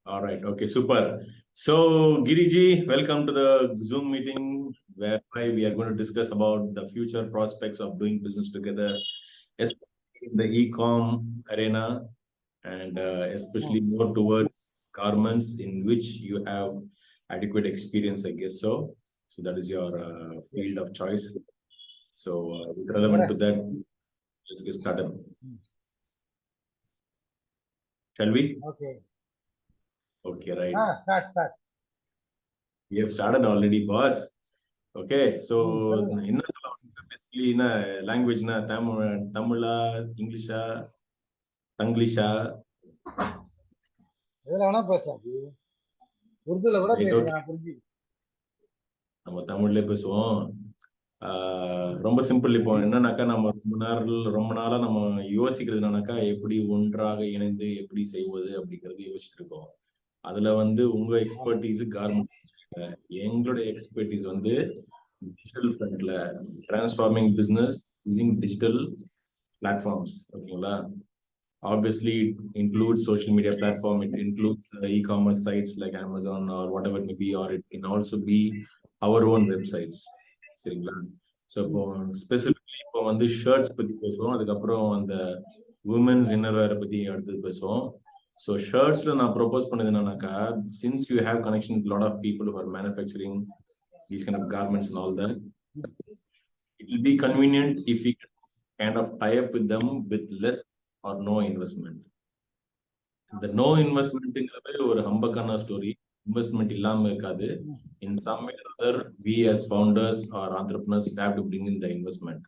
All right. Okay, super. So, Giriji, welcome to the Zoom meeting whereby we are going to discuss about the future prospects of doing business together, especially in the e-com arena, and especially more towards garments in which you have adequate experience, I guess so. So that is your field of choice. So, with relevant to that, let's get started. Shall we? Okay. Okay, right. Start. We have started already, boss. Okay, so basically in a language na Tamila, Englisha, Tanglisha. நம்ம தமிழ்ல பேசுவோம். ரொம்ப simple. இப்போ என்னன்னாக்கா நம்ம ரொம்ப நாளா நம்ம யோசிக்கிறது என்னன்னாக்கா எப்படி ஒன்றாக இணைந்து எப்படி செய்வது அப்படிங்கிறது யோசிச்சுட்டு இருக்கோம். அதுல வந்து உங்க எக்ஸ்பர்டீஸ் கார்மெண்ட், எங்களுடைய எக்ஸ்பர்டீஸ் வந்து digital front, transforming business using digital platforms. Okay, obviously it includes social media platform, it includes e-commerce sites like Amazon or whatever it may be, or it can also be our own websites. So specifically இப்போ வந்து shirts பத்தி பேசுவோம், அதுக்கப்புறம் அந்த women's innerwear பத்தி அடுத்து பேசுவோம். So shirtsல நான் ப்ரோபோஸ் பண்ணது என்னன்னாக்கா, since you have connection with a lot of people who are manufacturing these kind of garments and all that, it will be convenient if we kind of tie up with them with less or no investment. The no investment or hambakana story, investment illama irukadu. In some way or other, we as founders or entrepreneurs have to bring in the investment.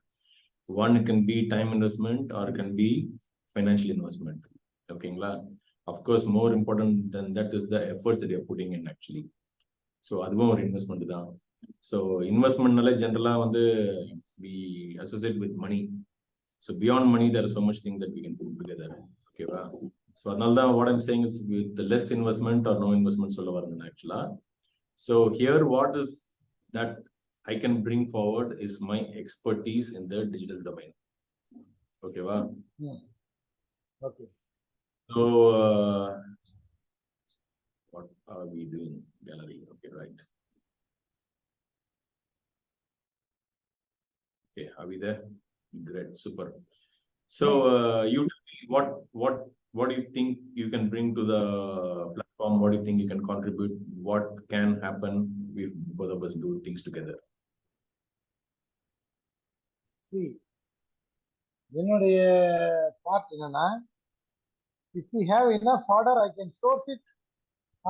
One can be time investment or it can be financial investment. Okay, of course, more important than that is the efforts that you're putting in actually. So aduvum or investment da. So investment nalla generally வந்து we associate with money. So beyond money, there is so much thing that we can put together. Okay, so another what I'm saying is with the less investment or no investment actually. So here what is that I can bring forward is my expertise in the digital domain. Okay, Okay. So what are we doing? Gallery. Okay, right. Okay, are we there? Great, super. So you tell me what do you think you can bring to the platform? What do you think you can contribute? What can happen if both of us do things together? See, என்னுடைய part என்னன்னா, if we have enough order, I can source it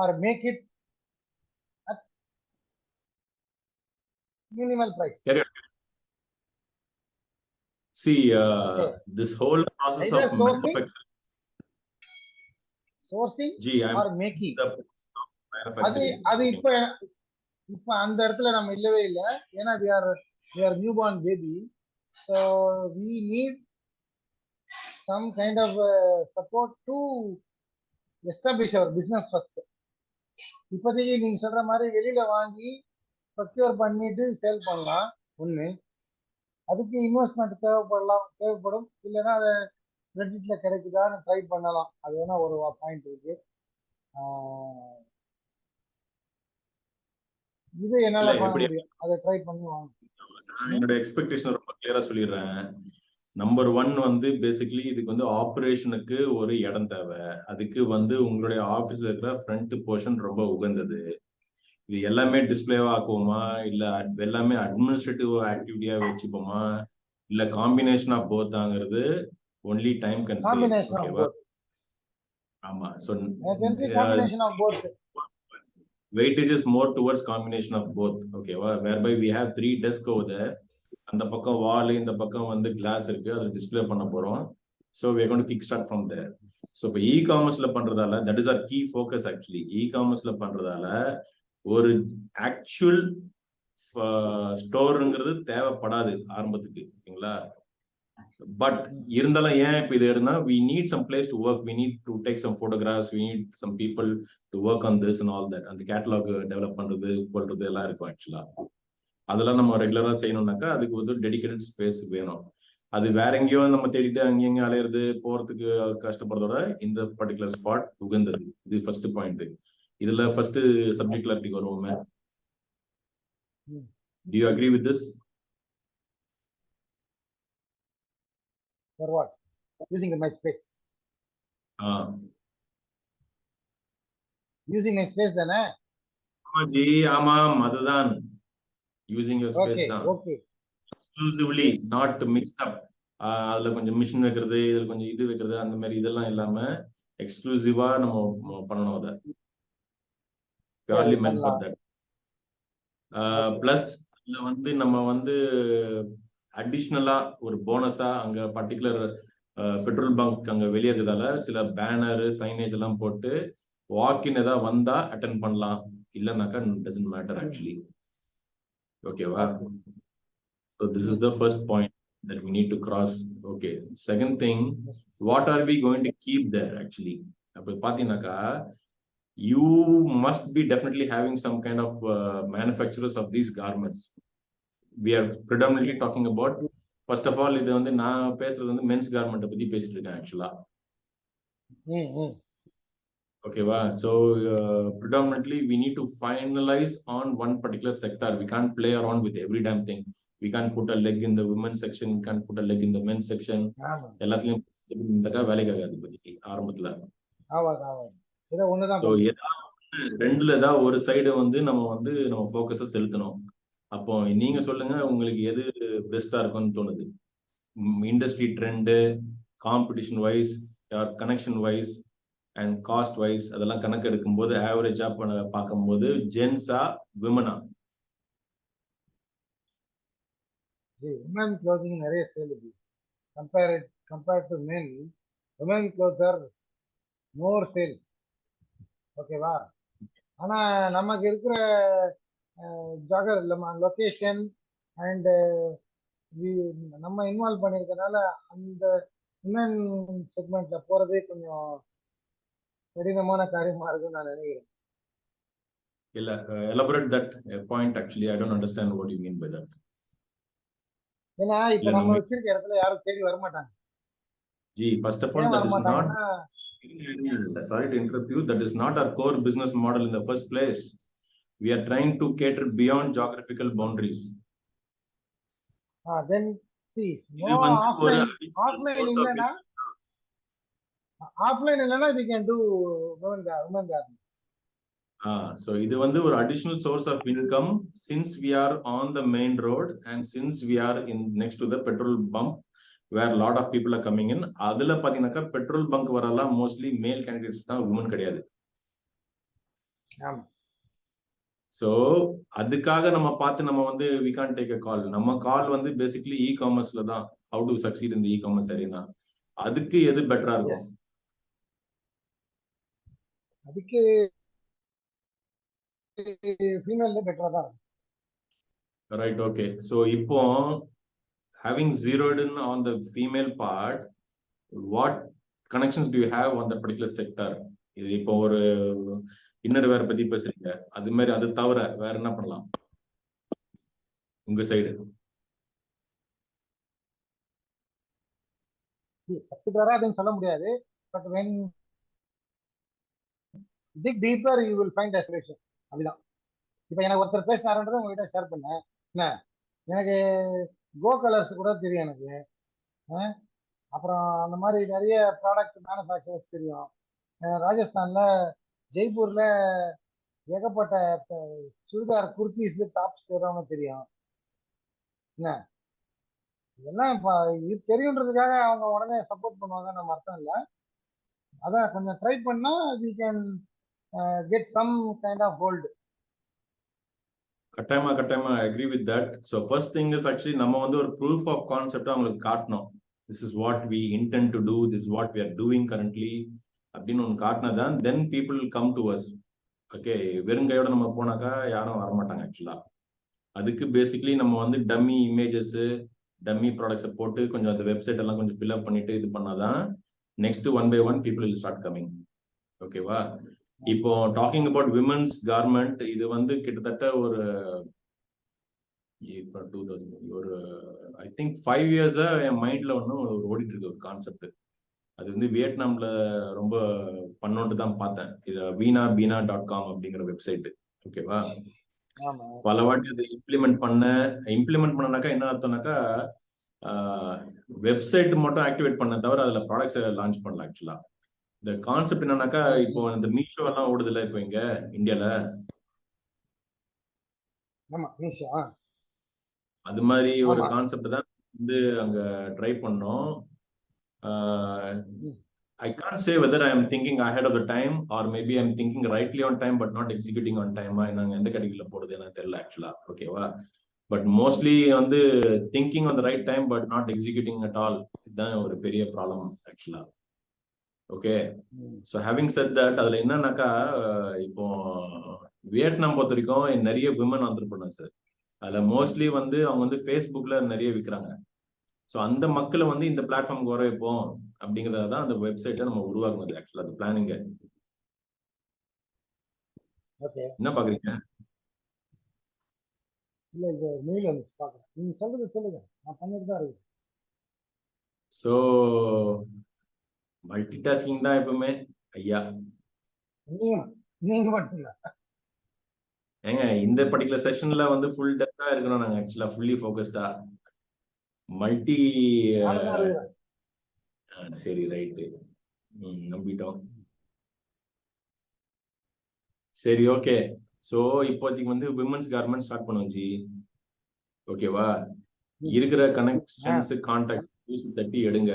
or make it at minimal price. See, this whole process either of sourcing or making. அது இப்ப அந்த இடத்துல நம்ம இல்லவே இல்லை. ஏன்னா we are newborn baby, so we need some kind of support to establish our business first. இப்போதைக்கு நீங்க சொல்ற மாதிரி வெளியில வாங்கி ப்ரொக்யூர் பண்ணிட்டு சேல் பண்ணலாம் ஒண்ணு. அதுக்கு இன்வெஸ்ட்மெண்ட் தேவைப்படும். இல்லைன்னா அதை கிரெடிட்ல கிடைக்குதான்னு ட்ரை பண்ணலாம். அது வேணா ஒரு பாயிண்ட் இருக்கு. இது என்னால பண்ண முடியும். அதை ட்ரை பண்ணி வாங்க. என்னோட எக்ஸ்பெக்டேஷன் ரொம்ப கிளியரா சொல்லிடுறேன். நம்பர் 1 வந்து பேசிக்கலி இதுக்கு வந்து ஆப்ரேஷனுக்கு ஒரு இடம் தேவை. அதுக்கு வந்து உங்களுடைய ஆபீஸ்ல இருக்கிற ஃப்ரண்ட் போர்ஷன் ரொம்ப உகந்தது. இது எல்லாமே டிஸ்பிளேவா ஆக்குவோமா, இல்ல எல்லாமே அட்மினிஸ்ட்ரேட்டிவ் ஆக்டிவிட்டியா வச்சுப்போமா, இல்ல காம்பினேஷன் ஆஃப் போத்தாங்கிறது ஒன்லி டைம் கேன் சே. ஓகேவா? ஆமா. So combination of both. weightage is more towards combination of both. ஓகேவா? whereby we have 3 desks over there. அந்த பக்கம் வால், இந்த பக்கம் வந்து கிளாஸ் இருக்கு, அதை டிஸ்பிளே பண்ண போறோம். So we are going to kick start from there. So இப்போ e-commerceல பண்றதால that is our key focus actually. e-commerceல பண்றதால ஒரு ஆக்சுவல் ஸ்டோர்ங்கிறது தேவைப்படாது ஆரம்பத்துக்கு. ஓகேங்களா? பட் இருந்தாலும் ஏன் இப்போ இது எடுனா, we need some place to work, we need to take some photographs, we need some people to work on this and all that. அந்த catalogue develop பண்றது போடுறது எல்லாம் இருக்கும் ஆக்சுவலா. அதெல்லாம் நம்ம ரெகுலரா செய்யணும்னாக்கா அதுக்கு வந்து டெடிகேட்டட் ஸ்பேஸ் வேணும். அது வேற எங்கேயோ நம்ம தேடிட்டு அங்கேயும் அலையிறது போறதுக்கு கஷ்டப்படுறதோட இந்த பர்டிகுலர் ஸ்பாட் உகந்தது. இது ஃபர்ஸ்ட் பாயிண்ட். இதுல ஃபர்ஸ்ட் சப்ஜெக்ட் கிளாரிட்டிக்கு வருவோமே. Do you agree with this? For what? Using my space. Using my space தானே? ஜி ஆமாம், அதுதான். Using your space தான். Okay. Exclusively, not mixed up. அதுல கொஞ்சம் மிஷின் வைக்கிறது, இதுல கொஞ்சம் இது வைக்கிறது, அந்த மாதிரி இதெல்லாம் இல்லாம எக்ஸ்க்ளூசிவா நம்ம பண்ணணும். அதை purely meant for that. Plus அதுல வந்து நம்ம வந்து அடிஷ்னலா ஒரு போனஸா அங்க பர்டிகுலர் பெட்ரோல் பங்க் அங்க வெளியே இருக்கிறதால சில பேனர் சைனேஜ் எல்லாம் போட்டு வாக்கின் ஏதாவது வந்தா அட்டென்ட் பண்ணலாம், இல்லைனாக்கா டசன்ட் மேட்டர் ஆக்சுவலி. ஓகேவா? So this is the first point that we need to cross. Okay. Second thing, what are we going to keep there actually? அப்ப பாத்தீங்கன்னாக்கா you must be definitely having some kind of manufacturers of these garments. We are predominantly talking about, first of all, இது வந்து நான் பேசுறது வந்து men's garment பத்தி பேசிட்டு இருக்கேன் ஆக்சுவலா. ஓகேவா? So predominantly we need to finalize on one particular sector. We can't play around with every damn thing. We can't put a leg in the women's section, we can't put a leg in the men's section. எல்லாத்தையும் இந்தக்கா வேலைக்கு ஆகாது பத்தி ஆரம்பத்துல. ரெண்டுல ஏதாவது ஒரு side வந்து நம்ம ஃபோக்கஸை செலுத்தணும். அப்போ நீங்க சொல்லுங்க, உங்களுக்கு எது பெஸ்டா இருக்கும்னு தோணுது? Industry trend, competition wise, connection wise and cost wise, அதெல்லாம் கணக்கு எடுக்கும்போது ஆவரேஜா பார்க்கும்போது ஜென்ஸா விமனா? women clothing நிறைய சேல் இருக்கு. compared to men, women clothes are more sales. ஓகேவா? ஆனா நமக்கு இருக்கிற லொகேஷன் அண்ட் நம்ம இன்வால்வ் பண்ணிருக்கனால அந்த விமன் செக்மெண்ட்ல போறதே கொஞ்சம் கடினமான காரியமா இருக்குன்னு நான் நினைக்கிறேன். இல்ல, elaborate that point actually. I don't understand what you mean by that. ஏன்னா இப்ப நம்ம வச்சிருக்க இடத்துல யாரும் தேடி வர மாட்டாங்க. G, first of all, that is not, sorry to interrupt you, that is not our core business model in the first place. We are trying to cater beyond geographical boundaries. Then see, no offline இல்லனா we can do women garments. So இது வந்து ஒரு additional source of income since we are on the main road and since we are in next to the petrol pump where a lot of people are coming in. அதுல பாத்தீங்கன்னாக்கா petrol bunk வரலாம் mostly மேல் candidates தான், woman கிடையாது. So அதுக்காக நம்ம பார்த்து நம்ம வந்து we can't take a call. நம்ம கால் வந்து பேசிக்கலி இ காமர்ஸ்ல தான், how to succeed in the e-commerce arena. அதுக்கு எது பெட்டரா இருக்கும்? அதுக்கு ஃபீமேல்ல பெட்டரா தான். Right, okay. ஸோ இப்போ having zeroed in on the female part, what connections do you have on that particular sector? இது இப்போ ஒரு இன்னர் வேற பத்தி பேசுறீங்க, அது மாதிரி அது தவிர வேற என்ன பண்ணலாம் உங்க சைடு? பர்டிகுலரா சொல்ல முடியாது, but when dig deeper you will find a solution. அப்படிதான். இப்போ எனக்கு ஒருத்தர் பேசினாருன்றதை உங்ககிட்ட ஷேர் பண்ணேன். என்ன, எனக்கு கோ கலர்ஸ் கூட தெரியும் எனக்கு. அப்புறம் அந்த மாதிரி நிறைய ப்ராடக்ட் மேனுஃபேக்சரர்ஸ் தெரியும். ராஜஸ்தான்ல ஜெய்ப்பூர்ல ஏகப்பட்ட சுடிதார் குர்த்திஸ் டாப்ஸ் செய்றவங்க தெரியும். என்ன, இதெல்லாம் இது தெரியுன்றதுக்காக அவங்க உடனே சப்போர்ட் பண்ணுவாங்க நம்ம அர்த்தம் இல்லை. அதான் கொஞ்சம் ட்ரை பண்ணா we can get some kind of hold. கட்டாயமா I agree with that. So first thing is actually நம்ம வந்து ஒரு proof of concept அவங்களுக்கு காட்டணும். This is what we intend to do, this is what we are doing currently அப்படின்னு ஒன்று காட்டினதான் then people will come to us. Okay, வெறுங்கையோட நம்ம போனாக்கா யாரும் வரமாட்டாங்க ஆக்சுவலா. அதுக்கு பேசிக்கலி நம்ம வந்து டம்மி இமேஜஸ், டம்மி ப்ராடக்ட்ஸை போட்டு கொஞ்சம் அந்த வெப்சைட் எல்லாம் கொஞ்சம் ஃபில்அப் பண்ணிட்டு இது பண்ணாதான் next 1 by 1 people will start coming. ஓகேவா? இப்போ டாக்கிங் அபவுட் விமன்ஸ் கார்மெண்ட், இது வந்து கிட்டத்தட்ட ஒரு இப்போ 2000 ஒரு ஐ திங்க் 5 இயர்ஸா என் மைண்ட்ல ஒன்றும் ஓடிட்டு இருக்கு ஒரு கான்செப்ட். அது வந்து வியட்நாம்ல ரொம்ப பண்ணோன்ட்டு தான் பார்த்தேன். இது veena.com அப்படிங்கிற வெப்சைட். ஓகேவா? ஆமா பல வாட்டி அதை இம்ப்ளிமெண்ட் பண்ணனாக்கா என்ன அர்த்தம்னாக்கா வெப்சைட் மட்டும் ஆக்டிவேட் பண்ண தவிர அதுல ப்ராடக்ட்ஸ் லான்ச் பண்ணல. ஆக்சுவலா இந்த கான்செப்ட் என்னன்னாக்கா இப்போ இந்த மீஷோ எல்லாம் ஓடுது இல்ல இப்போ இங்க இந்தியால, ஆமா மீஷோ அது மாதிரி ஒரு ஆமா கான்செப்ட் தான் வந்து அங்க ட்ரை பண்ணோம். I can't say whether I am thinking ahead of the time or maybe I'm thinking rightly on time but not executing on time. நாங்க எந்த கேட்டகரியில போறது எனக்கு தெரியல ஆக்சுவலா. ஓகேவா? பட் மோஸ்ட்லி வந்து thinking on the right time but not executing at all, இதுதான் ஒரு பெரிய ப்ராப்ளம் ஆக்சுவலா. Okay, so having set that, அதுல என்னன்னாக்கா இப்போ வியட்நாம் பொறுத்த வரைக்கும் நிறைய விமன் ஆண்டர்பிரினர்ஸ், அதுல மோஸ்ட்லி வந்து அவங்க வந்து ஃபேஸ்புக்ல நிறைய விற்கிறாங்க. ஸோ அந்த மக்களை வந்து இந்த பிளாட்ஃபார்ம் வர வைப்போம் அப்படிங்கிறத தான் அந்த வெப்சைட்டை நம்ம உருவாக்குனது ஆக்சுவலா. அந்த பிளானிங் என்ன பாக்குறீங்க? இல்ல இந்த மெயில் வந்து பாக்குறேன், நீங்க சொல்றது சொல்லுங்க, நான் பண்ணிட்டு தான் இருக்கேன். ஸோ மல்டி டாஸ்கிங் தான் எப்பவுமே ஐயா. நீங்க மட்டும் ஏங்க இந்த பர்டிகுலர் செஷன்ல வந்து ஃபுல் டெப்தா இருக்கணும் நாங்க ஆக்சுவலா, ஃபுல்லி ஃபோக்கஸ்டா மல்டி. சரி ரைட்டு, நம்பிட்டோம். சரி ஓகே, ஸோ இப்போதைக்கு வந்து விமன்ஸ் கார்மெண்ட் ஸ்டார்ட் பண்ணுவோம் ஜி. ஓகேவா? இருக்கிற கனெக்ஷன்ஸ் கான்டாக்ட் தட்டி எடுங்க.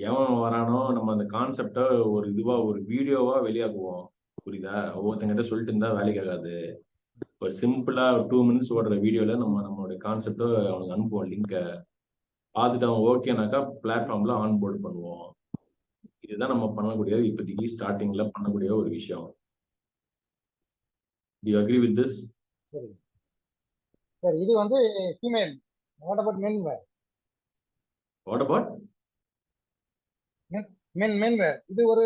எவன் வரானோ நம்ம அந்த கான்செப்டை ஒரு இதுவா ஒரு வீடியோவா வெளியாக்குவோம். புரியுதா? ஒவ்வொருத்தங்கிட்ட சொல்லிட்டு இருந்தா வேலைக்கு ஆகாது. ஒரு சிம்பிளா 2 minutes ஓடுற வீடியோல நம்மளோட கான்செப்டை அவனுக்கு அனுப்புவோம். லிங்கை பார்த்துட்டு அவன் ஓகேனாக்கா பிளாட்ஃபார்ம்ல ஆன்போர்டு பண்ணுவோம். இதுதான் நம்ம பண்ணக்கூடிய இப்போதைக்கு ஸ்டார்டிங்ல பண்ணக்கூடிய ஒரு விஷயம். Do you agree with this? சரி சரி, இது வந்து female. What about men where? What about men where? இது ஒரு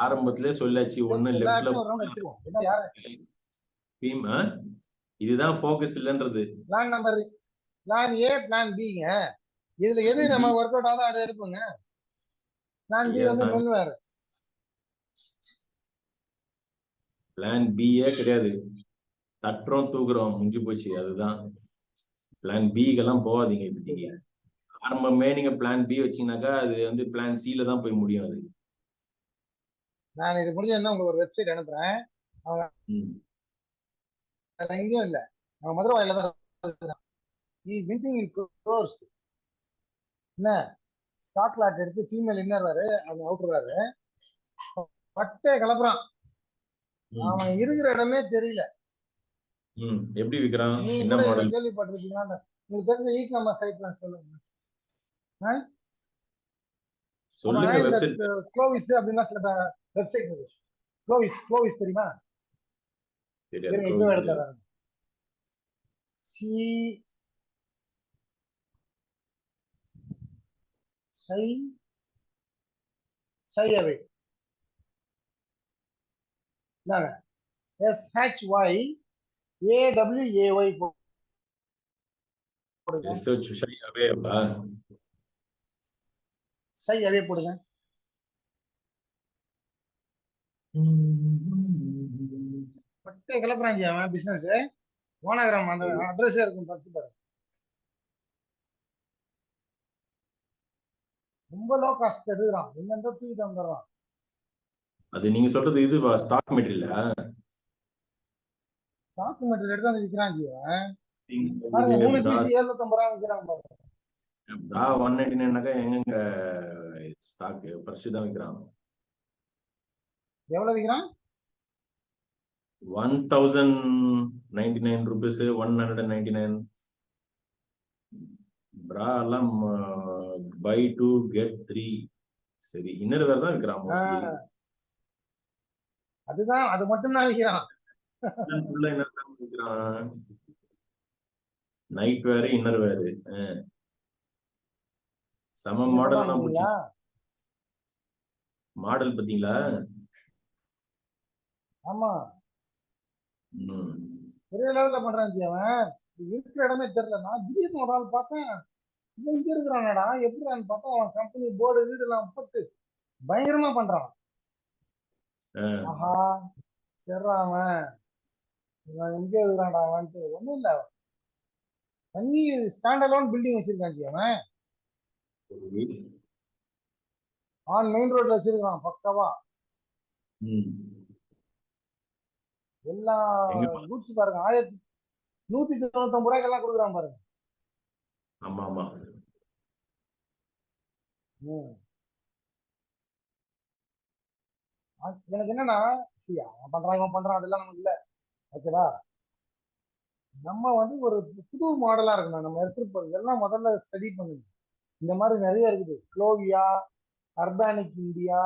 ஆரம்பத்திலே சொல்லாச்சு, ஒண்ணு லெஃப்ட்ல இதுதான் ஃபோக்கஸ் இல்லன்றது. Plan number plan A plan பிங்க, இதுல எது நம்ம ஒர்க் அவுட் ஆகுதோ அதை எடுப்போங்க. பிளான் பி வந்து மென் வேர். பிளான் பியே கிடையாது, தட்டுறோம் தூக்குறோம் முடிஞ்சு போச்சு. அதுதான் பிளான் பிக்கெல்லாம் போகாதீங்க. இப்போதைக்கு ஆரம்பமே நீங்க பிளான் பி வச்சீங்கன்னாக்கா அது வந்து பிளான் சில தான் போய் முடியும். அது நான் இது முடிஞ்சா உங்களுக்கு ஒரு வெப்சைட் அனுப்புறேன். அவங்க எங்கேயும் இல்ல, அவங்க மதுரவாயில தான். என்ன ஸ்டாக் லாட் எடுத்து ஃபீமேல் இன்னர் வேறு அவங்க அவுட்டர் வேறு பட்டே கலப்புறான். அவன் இருக்கிற இடமே தெரியல. எப்படி விக்கிறான்? என்ன மாடல் கேள்விப்பட்டிருக்கீங்களா? உங்களுக்கு தெரிஞ்ச இ காமர்ஸ் சைட்லாம் சொல்லுங்க. சொல்லுங்க. வெப்சைட் க்ளோவிஸ் அப்படினா சில வெப்சைட் இருக்கு. க்ளோவிஸ் தெரியுமா? தெரியாது. இப்போ எடுத்துறேன். SHYAWAY போடுங்க. பட்டே கிளப்புறாங்க அவன் பிசினஸ். மோனோகிராம் அந்த அட்ரஸே இருக்கும், படிச்சு பாருங்க. ரொம்ப லோ காஸ்ட் எடுக்கிறான், என்னென்ன தூக்கிட்டு வந்துடுறான். அது நீங்க சொல்றது இது ஸ்டாக் மெட்டீரியலா? ஸ்டாக் மெட்டீரியல் எடுத்து வந்து விற்கிறான் ஜி. பாருங்க 3 பீஸ் 750 ரூபாய் விற்கிறாங்க பாருங்க. 199னாக்கா எங்க ஸ்டாக் ஃபர்ஸ்ட் தான் விற்கிறான். எவ்வளவு விற்கிறான்? 1099 rupees, 199. பிரா எல்லாம் பை 2 get 3. சரி, இன்னர் வேற தான் விற்கிறான் மோஸ்ட்லி. அதுதான், அது மட்டும் தான் விற்கிறான். ஃபுல்லா இன்னர் தான் விற்கிறான். நைட் வேர் இன்னர் வேர் சம மாடல் தான் போச்சு. மாடல் பாத்தீங்களா? ஆமா. பெரிய லெவல்ல பண்றான் ஜி அவன். இருக்கிற இடமே தெரியல. நான் திடீர்னு ஒரு ஆள் பார்த்தேன், இவன் இங்க இருக்கிறானடா எப்படின்னு பார்த்தா அவன் கம்பெனி போர்டு வீடு எல்லாம் போட்டு பயங்கரமா பண்றான். ஆஹா சரிடா அவன் எங்க இருக்கிறான்டா அவன்ட்டு. ஒண்ணும் இல்ல, தனி ஸ்டாண்ட் அலோன் பில்டிங் வச்சிருக்கான் ஜி அவன். ஆன் மெயின் ரோட்ல வச்சிருக்கான் பக்காவா. எல்லா கூட்ஸ் பாருங்க 1199 ரூபாய்க்கெல்லாம் கொடுக்குறான் பாருங்க. ஆமா ஆமா. எனக்கு என்னன்னா, அவன் பண்றான் இவன் பண்றான் அதெல்லாம் நமக்கு இல்ல. ஓகேவா, நம்ம வந்து ஒரு புது மாடலா இருக்கணும். நம்ம எடுத்துட்டு போறது எல்லாம் முதல்ல ஸ்டடி பண்ணுங்க. இந்த மாதிரி நிறைய இருக்குது. க்ளோவியா, அர்பானிக் இந்தியா,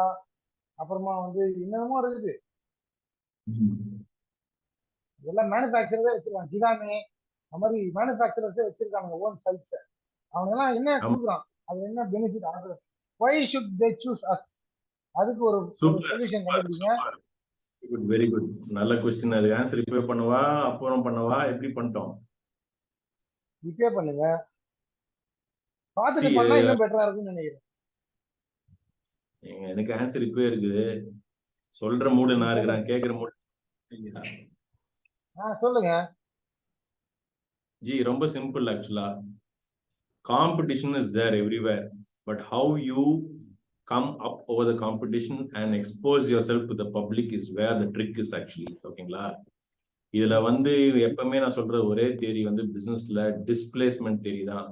அப்புறமா வந்து என்னென்னமோ இருக்குது. எல்லாம் மேனுஃபேக்சரே வச்சிருக்காங்க. ஜிவாமே அந்த மாதிரி மேனுஃபேக்சரர்ஸே வச்சிருக்காங்க ஓன் சைட்ஸ். அவங்க எல்லாம் என்ன கொடுக்குறான், அது என்ன பெனிஃபிட் ஆகுது, why should they choose us? அதுக்கு ஒரு சொல்யூஷன் கண்டுபிடிங்க. வெரி குட், நல்ல क्वेश्चन. அது ஆன்சர் இப்பவே பண்ணவா அப்புறம் பண்ணவா எப்படி பண்ணிட்டோம்? இப்பவே பண்ணுங்க, பார்த்துட்டு பண்ணா இன்னும் பெட்டரா இருக்கும்னு நினைக்கிறேன். எனக்கு ஆன்சர் இப்பவே இருக்குது. சொல்ற மூடு நான் இருக்கிறேன், கேக்குற மூடு சொல்லுங்க ஜி. ரொம்ப சிம்பிள் ஆக்சுவலா. Competition is there everywhere, but how you come up over the competition and expose yourself to the public is where the trick is actually. ஓகேங்களா, இதுல வந்து எப்பவுமே நான் சொல்ற ஒரே தியரி வந்து பிசினஸ்ல டிஸ்பிளேஸ்மெண்ட் தியரி தான்.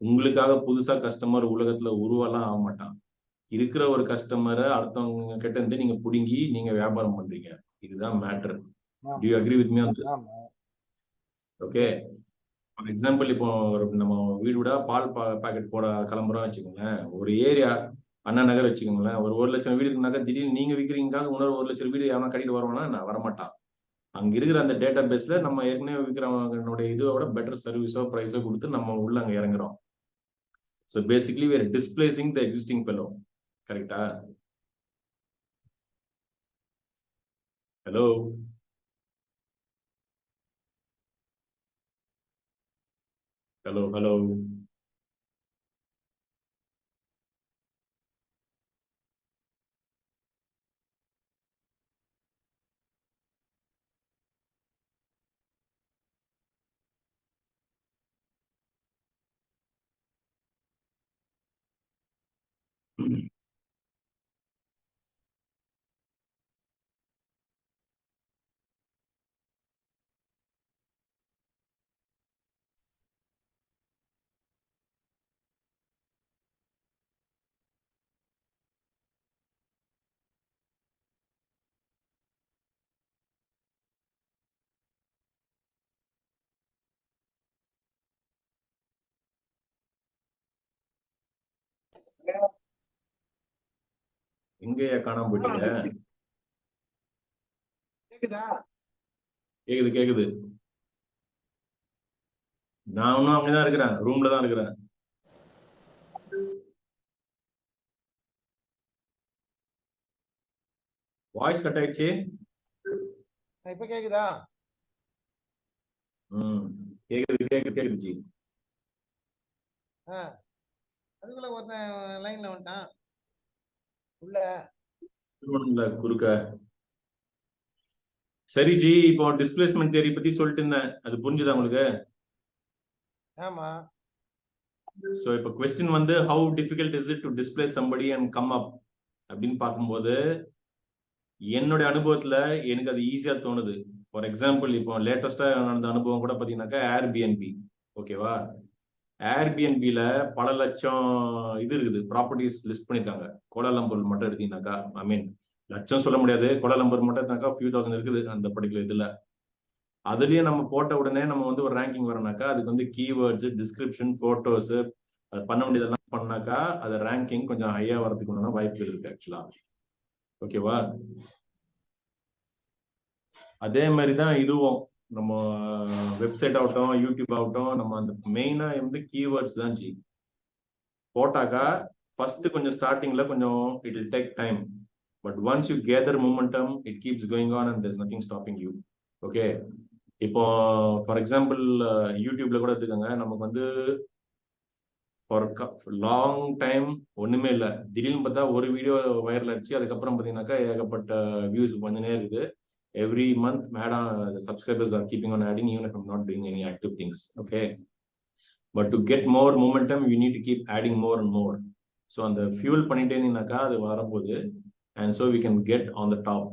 உங்களுக்காக புதுசா கஸ்டமர் உலகத்துல உருவெல்லாம் ஆக மாட்டான். இருக்கிற ஒரு கஸ்டமரை அடுத்தவங்க கிட்ட இருந்து நீங்க புடுங்கி நீங்க வியாபாரம் பண்றீங்க. இதுதான் matter. Do you agree with me on this? Okay, for example இப்போ நம்ம வீடு பால் பாக்கெட் போட கிளம்புறோம் வச்சுக்கோங்களேன். ஒரு ஏரியா அண்ணா நகர் வச்சுக்கோங்களேன், ஒரு 1 லட்சம் வீடு இருக்குனாக்கா திடீர்னு நீங்க விற்கிறீங்காக இன்னொரு 1 லட்சம் வீடு எவனா கட்டிட்டு வருவானா? நான் வரமாட்டான். அங்க இருக்கிற அந்த டேட்டா பேஸ்ல நம்ம ஏற்கனவே விற்கிறவங்களுடைய இதோட பெட்டர் சர்வீஸோ பிரைஸோ கொடுத்து நம்ம உள்ள அங்க இறங்குறோம். So basically we are displacing the existing fellow. கரெக்டா? ஹலோ ஹலோ ஹலோ எங்கேயா காணாம போயிட்டீங்க? கேக்குது கேக்குது. நான் இன்னும் அங்கதான் இருக்கிறேன், ரூம்ல தான் இருக்கிறேன். வாய்ஸ் கட் ஆயிடுச்சு. இப்ப கேக்குதா? கேக்குது கேக்குது கேக்குது ஜி. அதுக்குள்ள ஒருத்தன் லைன்ல வந்துட்டான் உள்ள குறுக்க. சரி ஜி, இப்போ டிஸ்பிளேஸ்மெண்ட் தியரி பத்தி சொல்லிட்டு இருந்தேன், அது புரிஞ்சுதா உங்களுக்கு? ஆமா. சோ இப்போ क्वेश्चन வந்து how difficult is it to displace somebody and come up அப்படின்னு பார்க்கும்போது என்னுடைய அனுபவத்துல எனக்கு அது ஈஸியா தோணுது. ஃபார் எக்ஸாம்பிள் இப்போ லேட்டஸ்டா நடந்த அனுபவம் கூட பாத்தீங்கன்னாக்கா ஏர்பிஎன்பி. ஓகேவா, ஏர்பிஎன்பில பல லட்சம் இது இருக்குது, ப்ராப்பர்ட்டிஸ் லிஸ்ட் பண்ணிருக்காங்க. கோலாலம்பூர் மட்டும் எடுத்தீங்கன்னாக்கா, ஐ மீன் லட்சம் சொல்ல முடியாது, கோலாலம்பூர் மட்டும் இருந்தாக்கா ஃபியூ தௌசண்ட் இருக்குது அந்த பர்டிகுலர் இதுல. அதுலயும் நம்ம போட்ட உடனே நம்ம வந்து ஒரு ரேங்கிங் வரனாக்கா அதுக்கு வந்து கீவேர்ட்ஸ், டிஸ்கிரிப்ஷன், போட்டோஸ் அது பண்ண வேண்டியதெல்லாம் பண்ணாக்கா அது ரேங்கிங் கொஞ்சம் ஹையா வரதுக்கு வாய்ப்புகள் இருக்கு ஆக்சுவலா. ஓகேவா, அதே மாதிரிதான் இதுவும். நம்ம வெப்சைட் ஆகட்டும், யூடியூப் ஆகட்டும், நம்ம அந்த மெயினா வந்து கீவேர்ட்ஸ் தான் ஜி. போட்டாக்கா ஃபர்ஸ்ட் கொஞ்சம் ஸ்டார்டிங்ல கொஞ்சம் it will take time, but once you gather momentum it keeps going on and there's nothing stopping you. Okay, இப்போ ஃபார் எக்ஸாம்பிள் யூடியூப்ல கூட எடுத்துக்கோங்க, நமக்கு வந்து ஃபார் லாங் டைம் ஒண்ணுமே இல்லை, திடீர்னு பார்த்தா ஒரு வீடியோ வைரல் ஆச்சு, அதுக்கப்புறம் பார்த்தீங்கன்னாக்கா ஏகப்பட்ட வியூஸ் வந்துனே இருக்குது. Every month madam subscribers are keeping on adding even if I'm not doing any active things. Okay, but to get more momentum you need to keep adding more and more. So அந்த fuel பண்ணிட்டே இருந்தீங்கன்னாக்கா அது வரும்போது, and so we can get on the top.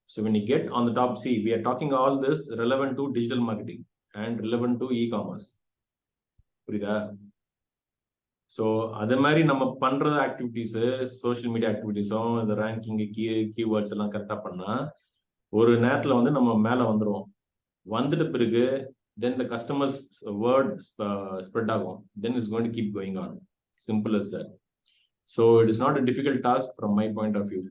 So when you get on the top, see, we are talking all this relevant to digital marketing and relevant to e-commerce. புரியுதா? So அது மாதிரி நம்ம பண்ற activities, social media ஆக்டிவிட்டிஸும் இந்த ranking keywords எல்லாம் கரெக்டாக பண்ணா ஒரு நேரத்தில் வந்து நம்ம மேலே வந்துடுவோம். வந்துட்ட பிறகு then the customers word spread ஆகும், then it's going to keep going on. Simple as that. So it is not a difficult task from my point of view.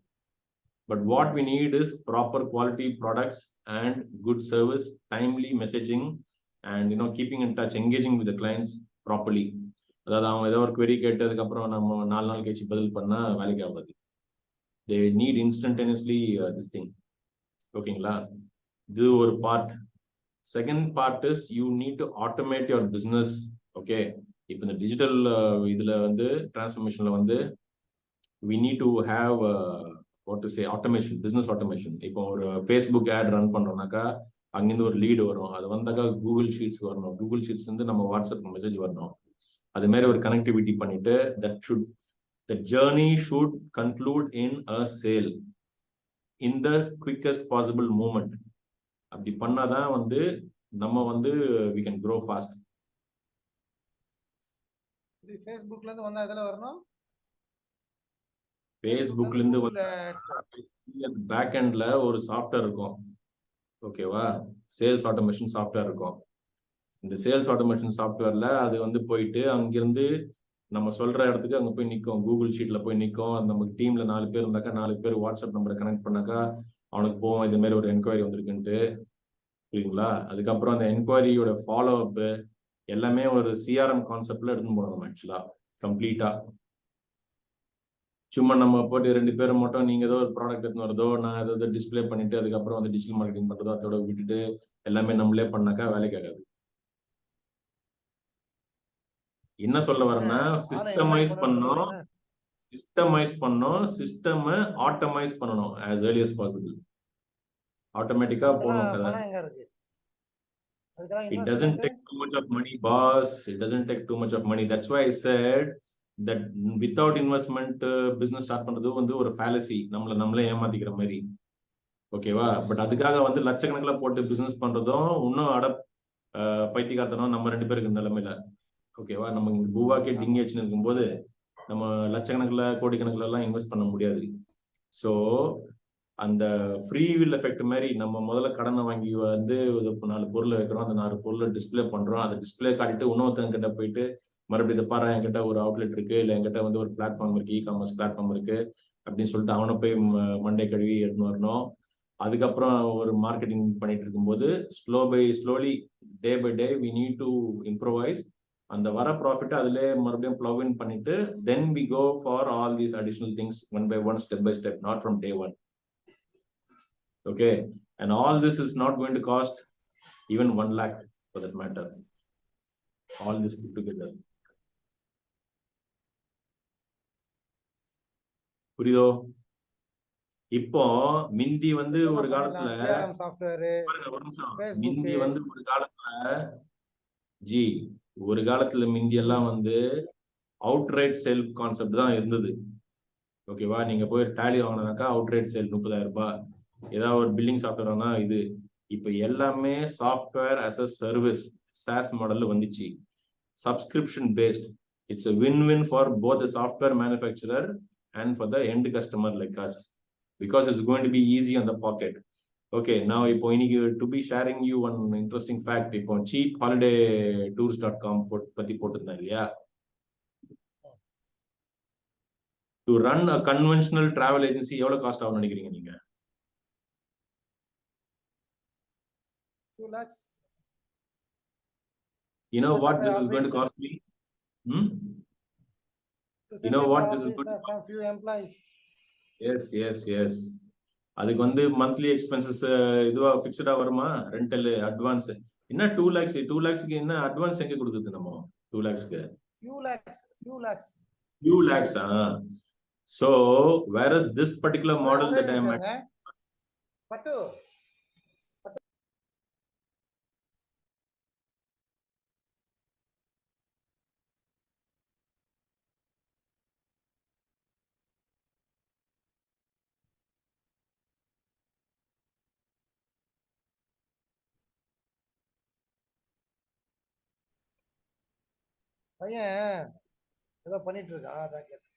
But what we need is proper quality products and good service, timely messaging, and keeping in touch, engaging with the clients properly. அதாவது அவங்க ஏதோ ஒரு query கேட்டதுக்கு அப்புறம் நம்ம 4 நாள் கழிச்சு பதில் பண்ணா வேலைக்கு ஆகாது. They need instantaneously this thing. ஓகேங்களா? இது ஒரு part. Second part is you need to automate your business. Okay, இப்போ இந்த டிஜிட்டல் இதுல வந்து டிரான்ஸ்ஃபர்மேஷன்ல வந்து we need to have what to say automation, business automation. இப்போ ஒரு ஃபேஸ்புக் ஆட் ரன் பண்றோம்னாக்கா அங்கிருந்து ஒரு லீடு வரும், அது வந்தாக்கா கூகுள் ஷீட்ஸ் வரணும், கூகுள் ஷீட்ஸ் வந்து நம்ம வாட்ஸ்அப் மெசேஜ் வரணும். அது மாதிரி ஒரு கனெக்டிவிட்டி பண்ணிட்டு the journey should conclude in a sale in the quickest possible moment. அப்படி பண்ணாதான் வந்து நம்ம வந்து we can grow fast. ஃபேஸ்புக்ல இருந்து வந்தா இதெல்லாம் வரணும். ஃபேஸ்புக்ல இருந்து பேக் எண்ட்ல ஒரு சாஃப்ட்வேர் இருக்கும், ஓகேவா? சேல்ஸ் ஆட்டோமேஷன் சாஃப்ட்வேர் இருக்கும். இந்த சேல்ஸ் ஆட்டோமேஷன் சாஃப்ட்வேர்ல அது வந்து போயிட்டு அங்கிருந்து நம்ம சொல்ற இடத்துக்கு அங்க போய் நிற்கும், கூகுள் ஷீட்ல போய் நிற்கும். நமக்கு டீம்ல 4 பேர் இருந்தாக்கா 4 பேர் வாட்ஸ்அப் நம்பரை கனெக்ட் பண்ணாக்கா அவனுக்கு போவோம் இது மாதிரி ஒரு என்கொயரி வந்திருக்குன்ட்டு. புரியுங்களா? அதுக்கப்புறம் அந்த என்கொயரியோட ஃபாலோ அப் எல்லாமே ஒரு சிஆர்எம் கான்செப்ட்ல எடுத்துன்னு போனோம் ஆக்சுவலா கம்ப்ளீட்டா. சும்மா நம்ம போட்டு 2 பேரும் மட்டும் நீங்க ஏதோ ஒரு ப்ராடக்ட் எடுத்துன்னு வரதோ, நான் ஏதாவது டிஸ்பிளே பண்ணிட்டு அதுக்கப்புறம் வந்து டிஜிட்டல் மார்க்கெட்டிங் பண்றதோ அதோட விட்டுட்டு எல்லாமே நம்மளே பண்ணாக்கா வேலைக்கு ஆகாது. என்ன சொல்ல வரேன்னா சிஸ்டமைஸ் பண்ணணும், சிஸ்டம் ஆட்டோமைஸ் பண்ணணும் as early as possible. ஆட்டோமேட்டிக்கா போணும் கதை. It doesn't take too much of money, boss. It doesn't take too much of money. That's why I said that without investment business start பண்றது வந்து ஒரு fallacy, நம்மளே ஏமாத்திக்கிற மாதிரி. ஓகேவா? பட் அதுக்காக வந்து லட்சக்கணக்கில் போட்டு பிசினஸ் பண்றதும் இன்னும் பைத்தியக்காரத்தனம் நம்ம 2 பேருக்கு நிலைமையில. ஓகேவா? நம்ம இங்க பூவாக்கே டிங்கி வச்சுன்னு இருக்கும்போது நம்ம லட்சக்கணக்கில் கோடிக்கணக்கில் எல்லாம் இன்வெஸ்ட் பண்ண முடியாது. ஸோ அந்த ஃப்ரீ வில் எஃபெக்ட் மாதிரி நம்ம முதல்ல கடனை வாங்கி வந்து 4 பொருளை வைக்கிறோம், அந்த 4 பொருளை டிஸ்பிளே பண்றோம், அதை டிஸ்பிளே காட்டிட்டு இன்னொருத்தங்க கிட்ட போயிட்டு மறுபடியும் இதை பாரு என்கிட்ட ஒரு அவுட்லெட் இருக்கு, இல்லை என்கிட்ட வந்து ஒரு பிளாட்ஃபார்ம் இருக்கு, இ-காமர்ஸ் பிளாட்ஃபார்ம் இருக்கு அப்படின்னு சொல்லிட்டு அவனை போய் மண்டே கழுவி எடுத்துன்னு வரணும். அதுக்கப்புறம் ஒரு மார்க்கெட்டிங் பண்ணிட்டு இருக்கும்போது slowly day by day we need to improvise. அந்த வர ப்ராஃபிட் அதிலே மறுபடியும் ப்ளவ் இன் பண்ணிட்டு then we go for all these additional things one by one, step by step, not from day 1. Okay, and all this is not going to cost even 1 lakh for that matter. All this put together. புரியுதோ? இப்போ மிந்தி வந்து ஒரு காலத்துல மிந்தி வந்து ஒரு காலத்துல மிந்தி எல்லாம் வந்து அவுட்ரைட் சேல் கான்செப்ட் தான் இருந்தது. ஓகேவா? நீங்க போய் டேலி வாங்கினாக்கா அவுட்ரைட் சேல் 30,000 ரூபாய். ஏதாவது ஒரு பில்லிங் சாஃப்ட்வேர்னா இது. இப்போ எல்லாமே software as a service SaaS மாடல்ல வந்துச்சு, subscription based. It's a win-win for both the software manufacturer and for the end customer like us, because it's going to be easy on the pocket. Okay, now இப்போ இன்னைக்கு to be sharing you one interesting fact. இப்போ cheapholidaytours.com பத்தி போட்டிருந்தேன் இல்லையா? To run a conventional travel agency எவ்வளவு cost ஆகும்னு நினைக்கிறீங்க நீங்க? 2 lakhs. You know what this is going to cost me? You know what this is going to cost? Some few employees. Yes. அதுக்கு வந்து மந்த்லி எக்ஸ்பென்சஸ் இதுவா ஃபிக்ஸ்டா வருமா? Rental advance என்ன 2 lakhs 2 lakhsக்கு என்ன அட்வான்ஸ் எங்க கொடுக்குது நம்ம 2 lakhsக்கு few lakhs few lakhs so whereas this particular model that I am பட்டு பையன் ஏதோ பண்ணிட்டு இருக்கா, அதான் கேட்டேன்.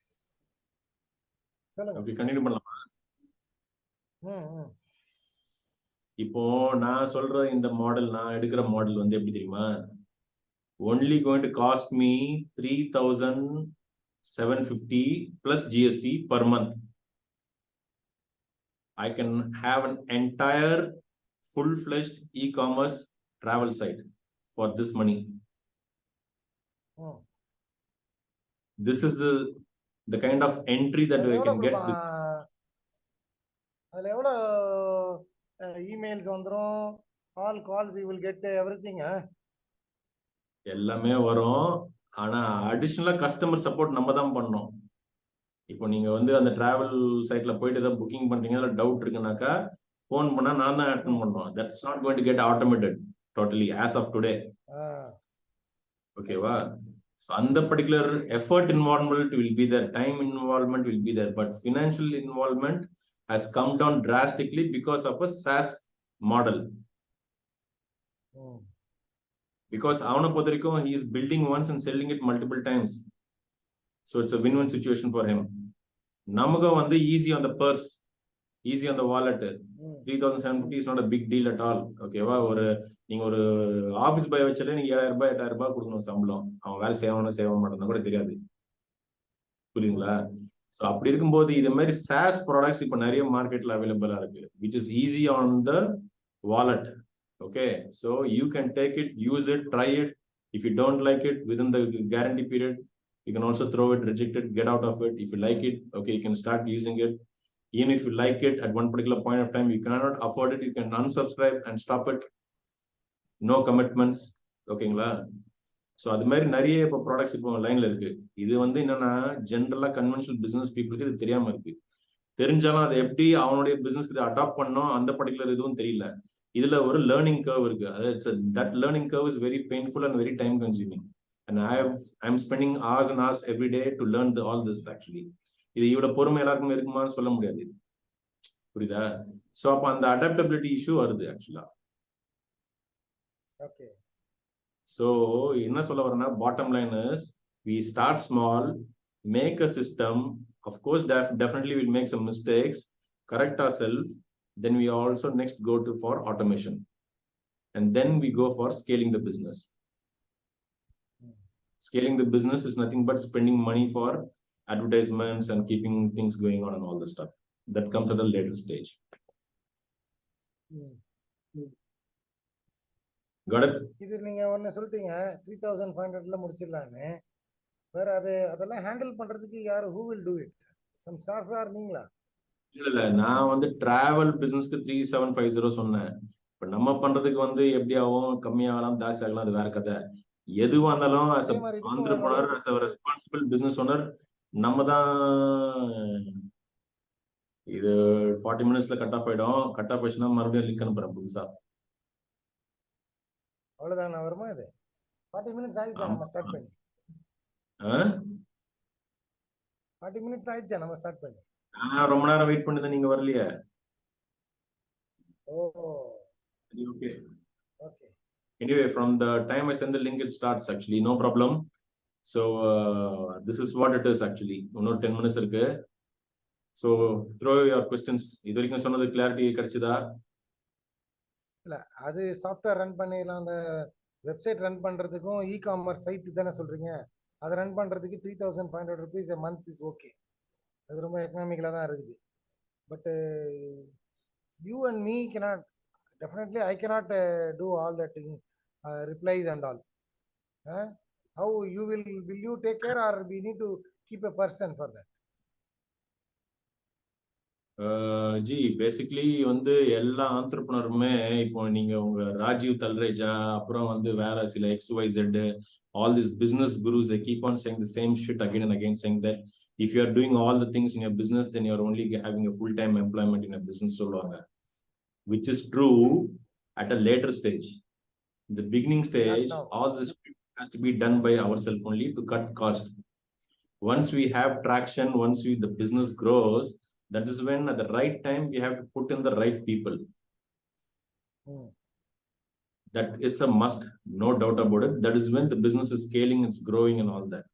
சொல்லுங்க. ஓகே, கண்டினியூ பண்ணலாமா? இப்போ நான் சொல்ற இந்த மாடல், நான் எடுக்கிற மாடல் வந்து எப்படி தெரியுமா? only going to cost me 3,750 plus GST per month. I can have an entire full-fledged e-commerce travel site for this money. This is the kind of entry that I can get. அதுல எவ்வளவு emails வந்துரும், all calls you will get everything. எல்லாமே வரும். ஆனா அடிஷனலா customer support நம்ம தான் பண்ணணும். இப்போ நீங்க வந்து அந்த டிராவல் சைட்ல போயிட்டு ஏதாவது புக்கிங் பண்றீங்க, அதுல டவுட் இருக்குனாக்கா ஃபோன் பண்ணா நான் தான் அட்டெண்ட் பண்ணணும். That's not going to get automated totally as of today. ஓகேவா? அந்த particular effort involvement will be there, time involvement will be there, but financial involvement has come down drastically because of a SaaS model. Because avana pothirikkum he is building once and selling it multiple times, so it's a win-win situation for him. Namaga vandu easy on the purse, easy on the wallet. 3,750 is not a big deal at all. Okay va? Or நீங்க ஒரு office boy வச்சாலே நீங்க 7,000 ரூபாய் 8,000 ரூபாய் கொடுக்கணும் சம்பளம். அவன் வேலை செய்ய மாட்டான் கூட தெரியாது. புரியுதுங்களா? ஸோ அப்படி இருக்கும்போது இது மாதிரி SaaS ப்ராடக்ட்ஸ் இப்போ நிறைய மார்க்கெட்ல அவைலபிளா இருக்கு, which is easy on the wallet. Okay, so you can take it, use it, try it. If you don't like it within the guarantee period, you can also throw it, reject it, get out of it. If you like it, okay, you can start using it. Even if you like it at one particular point of time, you cannot afford it, you can unsubscribe and stop it. No commitments. ஓகேங்களா? So அது மாதிரி நிறைய இப்போ products இப்போ லைன்ல இருக்கு. இது வந்து என்னன்னா ஜென்ரலா கன்வென்ஷனல் பிசினஸ் பீப்புளுக்கு இது தெரியாம இருக்கு. தெரிஞ்சாலும் அதை எப்படி அவனுடைய பிசினஸ்க்கு இதை அடாப்ட் பண்ணோம் அந்த பர்டிகுலர் இதுவும் தெரியல. இதுல ஒரு லேர்னிங் கர்வ் இருக்கு. That learning curve is very painful and very time consuming. And I am spending hours and hours every day to learn all this actually. இது இவ்வளவு பொறுமை எல்லாருக்குமே இருக்குமான்னு சொல்ல முடியாது. புரியுதா? ஸோ அப்போ அந்த அடாப்டபிலிட்டி இஷ்யூ வருது ஆக்சுவலா. ஓகே. ஸோ என்ன சொல்ல வரேன்னா, bottom line is we start small, make a system. Of course, definitely we'll make some mistakes, correct ourselves. Then we also next go for automation, and then we go for scaling the business. Scaling the business is nothing but spending money for advertisements and keeping things going on and all this stuff. That comes at a later stage. Got it? இது நீங்க ஒன்னு சொல்லிட்டீங்க 3,500ல முடிச்சிடலான்னு. வேற அதெல்லாம் handle பண்றதுக்கு யாரு, who will do it? some staff யார் நீங்களா? இல்ல நான் வந்து டிராவல் பிசினஸ்க்கு 3,750 சொன்னேன். இப்ப நம்ம பண்றதுக்கு வந்து எப்படி ஆகும், கம்மியாகலாம் ஜாஸ்தி ஆகலாம், அது வேற கதை. எதுவா இருந்தாலும் as a entrepreneur, as a responsible business owner, நம்ம தான் இது 40 minutesல கட் ஆஃப் ஆயிடும். கட் ஆஃப் ஆயிடுச்சுன்னா மறுபடியும் லிங்க் அனுப்புறேன் புதுசா. அவ்வளவுதான் வருமா? இது 40 minutes ஆயிடுச்சா நம்ம ஸ்டார்ட் பண்ணி? 40 minutes ஆயிடுச்சா நம்ம ஸ்டார்ட் பண்ணி? நான் ரொம்ப நேரம் வெயிட் பண்ணது, நீங்க வரலையே. Oh okay. Okay. Anyway, from the time I send the link, it starts actually, no problem. So this is what it is actually. இன்னொரு 10 minutes இருக்கு. So throw your questions. இது வரைக்கும் சொன்னது கிளாரிட்டி கிடைச்சதா? இல்ல, அது சாஃப்ட்வேர் ரன் பண்ணிடலாம். அந்த வெப்சைட் ரன் பண்றதுக்கும் இ-காமர்ஸ் சைட் தானே சொல்றீங்க, அதை ரன் பண்றதுக்கு 3,500 rupees a month is okay. அது ரொம்ப எக்கனாமிக்கலா தான் இருக்குது. But you and me cannot, definitely I cannot do all that replies and all. How you will you take care, or we need to keep a person for that? G basically வந்து எல்லா ஆண்டர்பிரினருமே இப்போ நீங்க உங்க ராஜீவ் தல்ரேஜா அப்புறம் வந்து வேற சில XYZ all these business gurus they keep on saying the same shit again and again saying that if you are doing all the things in your business then you are only having a full-time employment in a business சொல்லுவாங்க, which is true at a later stage. In the beginning stage all this has to be done by ourselves only to cut cost. Once we have traction, once the business grows, that is when at the right time we have to put in the right people. That is a must, no doubt about it. That is when the business is scaling, it's growing and all that.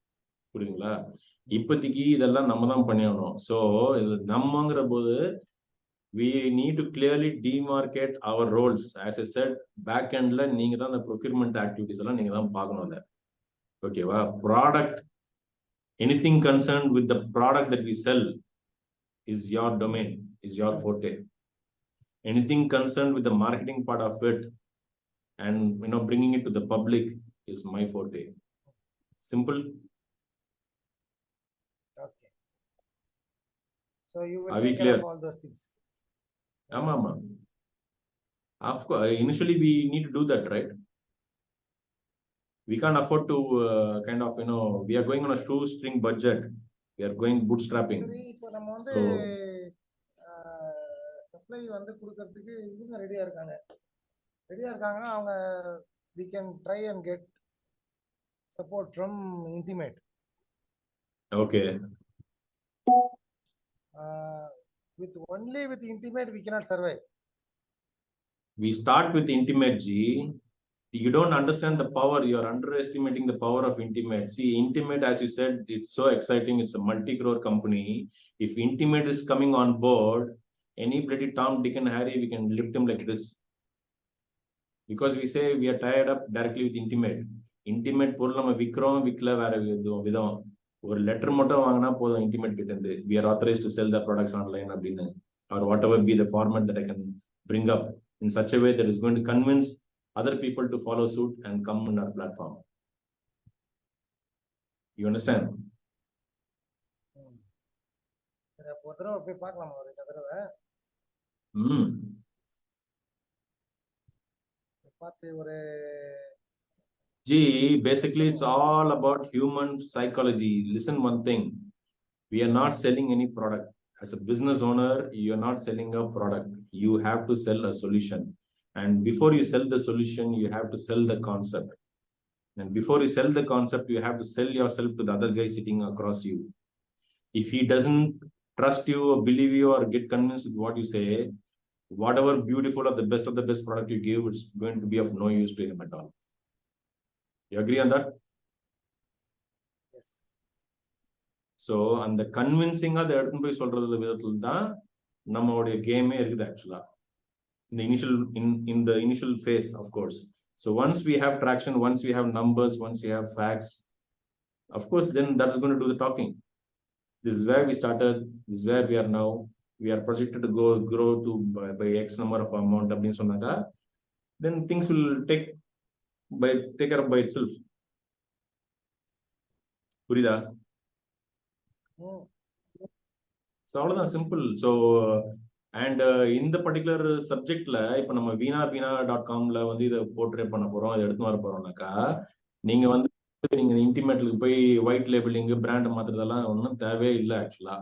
புரியுங்களா? இப்போதைக்கு இதெல்லாம் நம்ம தான் பண்ணியாகணும். So இது நம்மங்கிற போது we need to clearly demarcate our roles. As I said, back endல நீங்க தான் அந்த procurement activities எல்லாம் நீங்க தான் பார்க்கணும். அதை ஓகேவா? Product, anything concerned with the product that we sell is your domain, is your forte. Anything concerned with the marketing part of it and bringing it to the public is my forte. Simple. Okay. So you will take care of all those things. Ama. Of course, initially we need to do that, right? We can't afford to kind of, we are going on a shoestring budget. We are going bootstrapping. இப்போ நம்ம வந்து supply வந்து கொடுக்கிறதுக்கு இவங்க ரெடியா இருக்காங்கன்னா அவங்க we can try and get support from Intimate. Okay. With Intimate we cannot survive. We start with Intimate, G. You don't understand the power. You are underestimating the power of Intimate. See, Intimate, as you said, it's so exciting. It's a multi-crore company. If Intimate is coming on board, any bloody Tom, Dick and Harry, we can lift him like this. Because we say we are tied up directly with Intimate. Intimate பொருள் நம்ம விற்கிறோம், விற்கல வேற விதம். ஒரு letter மட்டும் வாங்கினா போதும் Intimate கிட்ட இருந்து we are authorized to sell the products online அப்படின்னு, or whatever be the format that I can bring up in such a way that is going to convince other people to follow suit and come on our platform. You understand? Gee, basically it's all about human psychology. Listen one thing, we are not selling any product. As a business owner, you are not selling a product. You have to sell a solution. And before you sell the solution, you have to sell the concept. And before you sell the concept, you have to sell yourself to the other guy sitting across you. If he doesn't trust you or believe you or get convinced with what you say, whatever beautiful or the best product you give, it's going to be of no use to him at all. You agree on that? Yes. So, and the convincing of the எடுத்து போய் சொல்றது விதத்துல தான் நம்மளுடைய கேமே இருக்குது actually. In the initial phase, of course. So once we have traction, once we have numbers, once we have facts, of course, then that's going to do the talking. This is where we started. This is where we are now. We are projected to grow to by X number of amount. Then things will take care of by itself. Purida. So all of that simple. So. And இந்த particular சப்ஜெக்ட்ல இப்போ நம்ம veena.com-ல வந்து இதை portray பண்ண போறோம், அதை எடுத்து வர போறோம்னாக்கா நீங்க வந்து நீங்க இன்டிமேட்லுக்கு போய் ஒயிட் லேபிளிங் பிராண்ட் மாத்துறதெல்லாம் ஒன்றும் தேவையே இல்லை ஆக்சுவலா.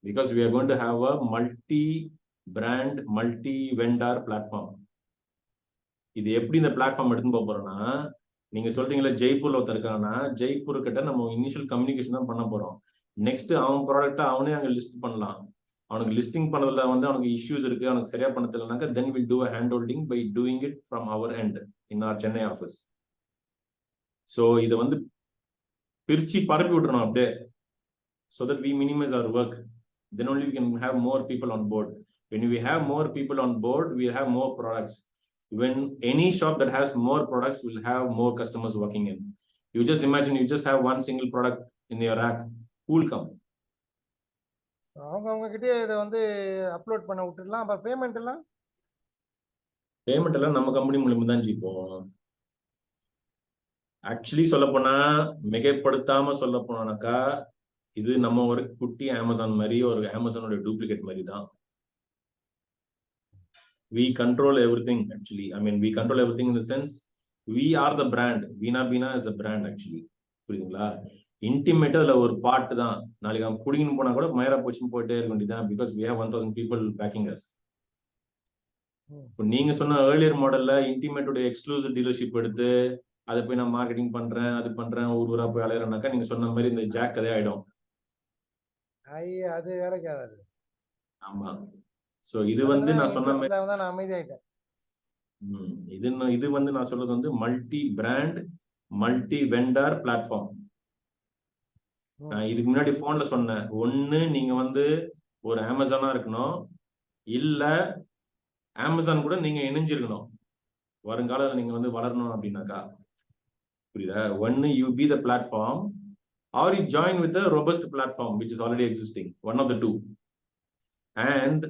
Because we are going to have a multi-brand, multi-vendor platform. இது எப்படி இந்த பிளாட்ஃபார்ம் எடுத்துன்னு போக போறோம்னா, நீங்க சொல்றீங்களா ஜெய்ப்பூர்ல ஒருத்தர் இருக்காங்கன்னா ஜெய்ப்பூர் கிட்ட நம்ம இனிஷியல் கம்யூனிகேஷன் தான் பண்ண போறோம். நெக்ஸ்ட் அவன் ப்ராடக்ட்டை அவனே அங்கே லிஸ்ட் பண்ணலாம். அவனுக்கு லிஸ்டிங் பண்ணதுல வந்து அவனுக்கு இஷ்யூஸ் இருக்கு, அவனுக்கு சரியா பண்ண தெரியலனாக்கா then we'll do a hand holding by doing it from our end in our Chennai office. So இதை வந்து பிரிச்சு பரப்பி விட்டுறணும் அப்படியே, so that we minimize our work. Then only we can have more people on board. When we have more people on board, we have more products. When any shop that has more products will have more customers working in. You just imagine you just have one single product in your rack, who will come? அவங்க கிட்டே இதை வந்து upload பண்ண விட்டுடலாம். அப்ப payment எல்லாம் நம்ம company மூலமா தான் ஜிப்போம். ஆக்சுவலி சொல்ல போனா, மிகைப்படுத்தாம சொல்ல போனாக்கா இது நம்ம ஒரு குட்டி அமேசான் மாதிரி, ஒரு அமேசானோட டூப்ளிகேட் மாதிரி தான். we control everything actually. I mean, we control everything in the sense we are the brand. Veena Bina is the brand actually. புரியுதுங்களா? இன்டிமேட் அதுல ஒரு பார்ட் தான். நாளைக்கு அவன் குடிக்கணும் போனா கூட மயரா பொசிஷன் போயிட்டே இருக்க வேண்டியதான். Because we have 1000 people backing us. இப்போ நீங்க சொன்ன ஏர்லியர் மாடல்ல இன்டிமேட்டோட எக்ஸ்க்ளூசிவ் டீலர்ஷிப் எடுத்து அதை போய் நான் மார்க்கெட்டிங் பண்றேன், அது பண்றேன், ஊரா போய் அலையறேன்னாக்கா நீங்க சொன்ன மாதிரி இந்த ஜாக் கதையா ஆயிடும். அது வேலைக்கு ஆகாது. ஆமா. சோ இது வந்து நான் சொன்ன மாதிரி நான் அமைதியாயிட்டேன். இது வந்து நான் சொல்றது வந்து multi brand multi vendor platform. இதுக்கு முன்னாடி போன்ல சொன்னேன், ஒண்ணு நீங்க வந்து ஒரு அமேசானா இருக்கணும், இல்ல அமேசான் கூட நீங்க இணைஞ்சிருக்கணும் வருங்காலத்துல நீங்க வந்து வளரணும் அப்படின்னாக்கா. புரியுதா? ஒன்னு you be the platform or you join with a robust platform which is already existing, one of the two. And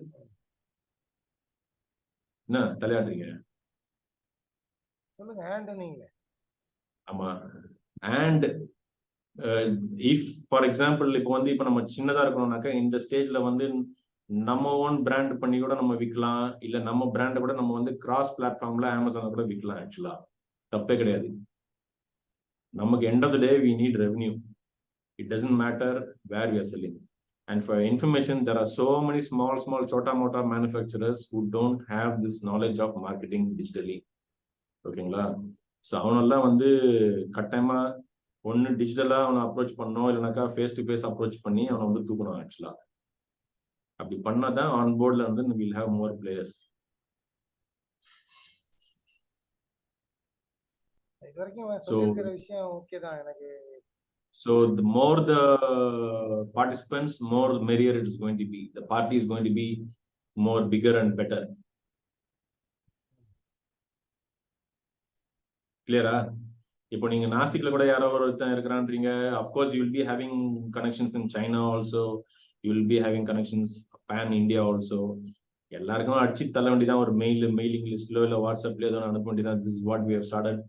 என்ன தலையாடுறீங்க? சொல்லுங்க. and நீங்க. ஆமா. and if for example இப்போ நம்ம சின்னதா இருக்கணும்னாக்கா இந்த ஸ்டேஜ்ல வந்து நம்ம ஓன் பிராண்ட் பண்ணி கூட நம்ம விற்கலாம், இல்ல நம்ம பிராண்ட் கூட நம்ம வந்து கிராஸ் பிளாட்ஃபார்ம்ல அமேசான் கூட விற்கலாம். ஆக்சுவலா தப்பே கிடையாது. நமக்கு end of the day we need revenue. It doesn't matter where we are selling. And for information, there are so many small chota mota manufacturers who don't have this knowledge of marketing digitally. ஓகேங்களா? So அவனெல்லாம் வந்து கட்டாயமா ஒன்று டிஜிட்டலா அவனை approach பண்ணணும், இல்லைனாக்கா face to face approach பண்ணி அவனை வந்து தூக்கணும். ஆக்சுவலா அப்படி பண்ணாதான் ஆன் போர்ட்ல வந்து வில் ஹேவ் மோர் பிளேயர்ஸ். இது வரைக்கும் சொல்லியிருக்கிற விஷயம் ஓகே தான் எனக்கு. So the more the participants, more the merrier it is going to be. The party is going to be more bigger and better. Clear? இப்போ நீங்க நாசிக்ல கூட யாரோ ஒருத்தன் இருக்கிறான்றீங்க. Of course you will be having connections in China also. You will be having connections pan India also. எல்லாருக்கும் அடிச்சு தள்ள வேண்டியதான் ஒரு மெயிலிங் லிஸ்ட்லோ இல்ல வாட்ஸ்அப்லயோ ஏதோ அனுப்ப வேண்டியதான். This is what we have started.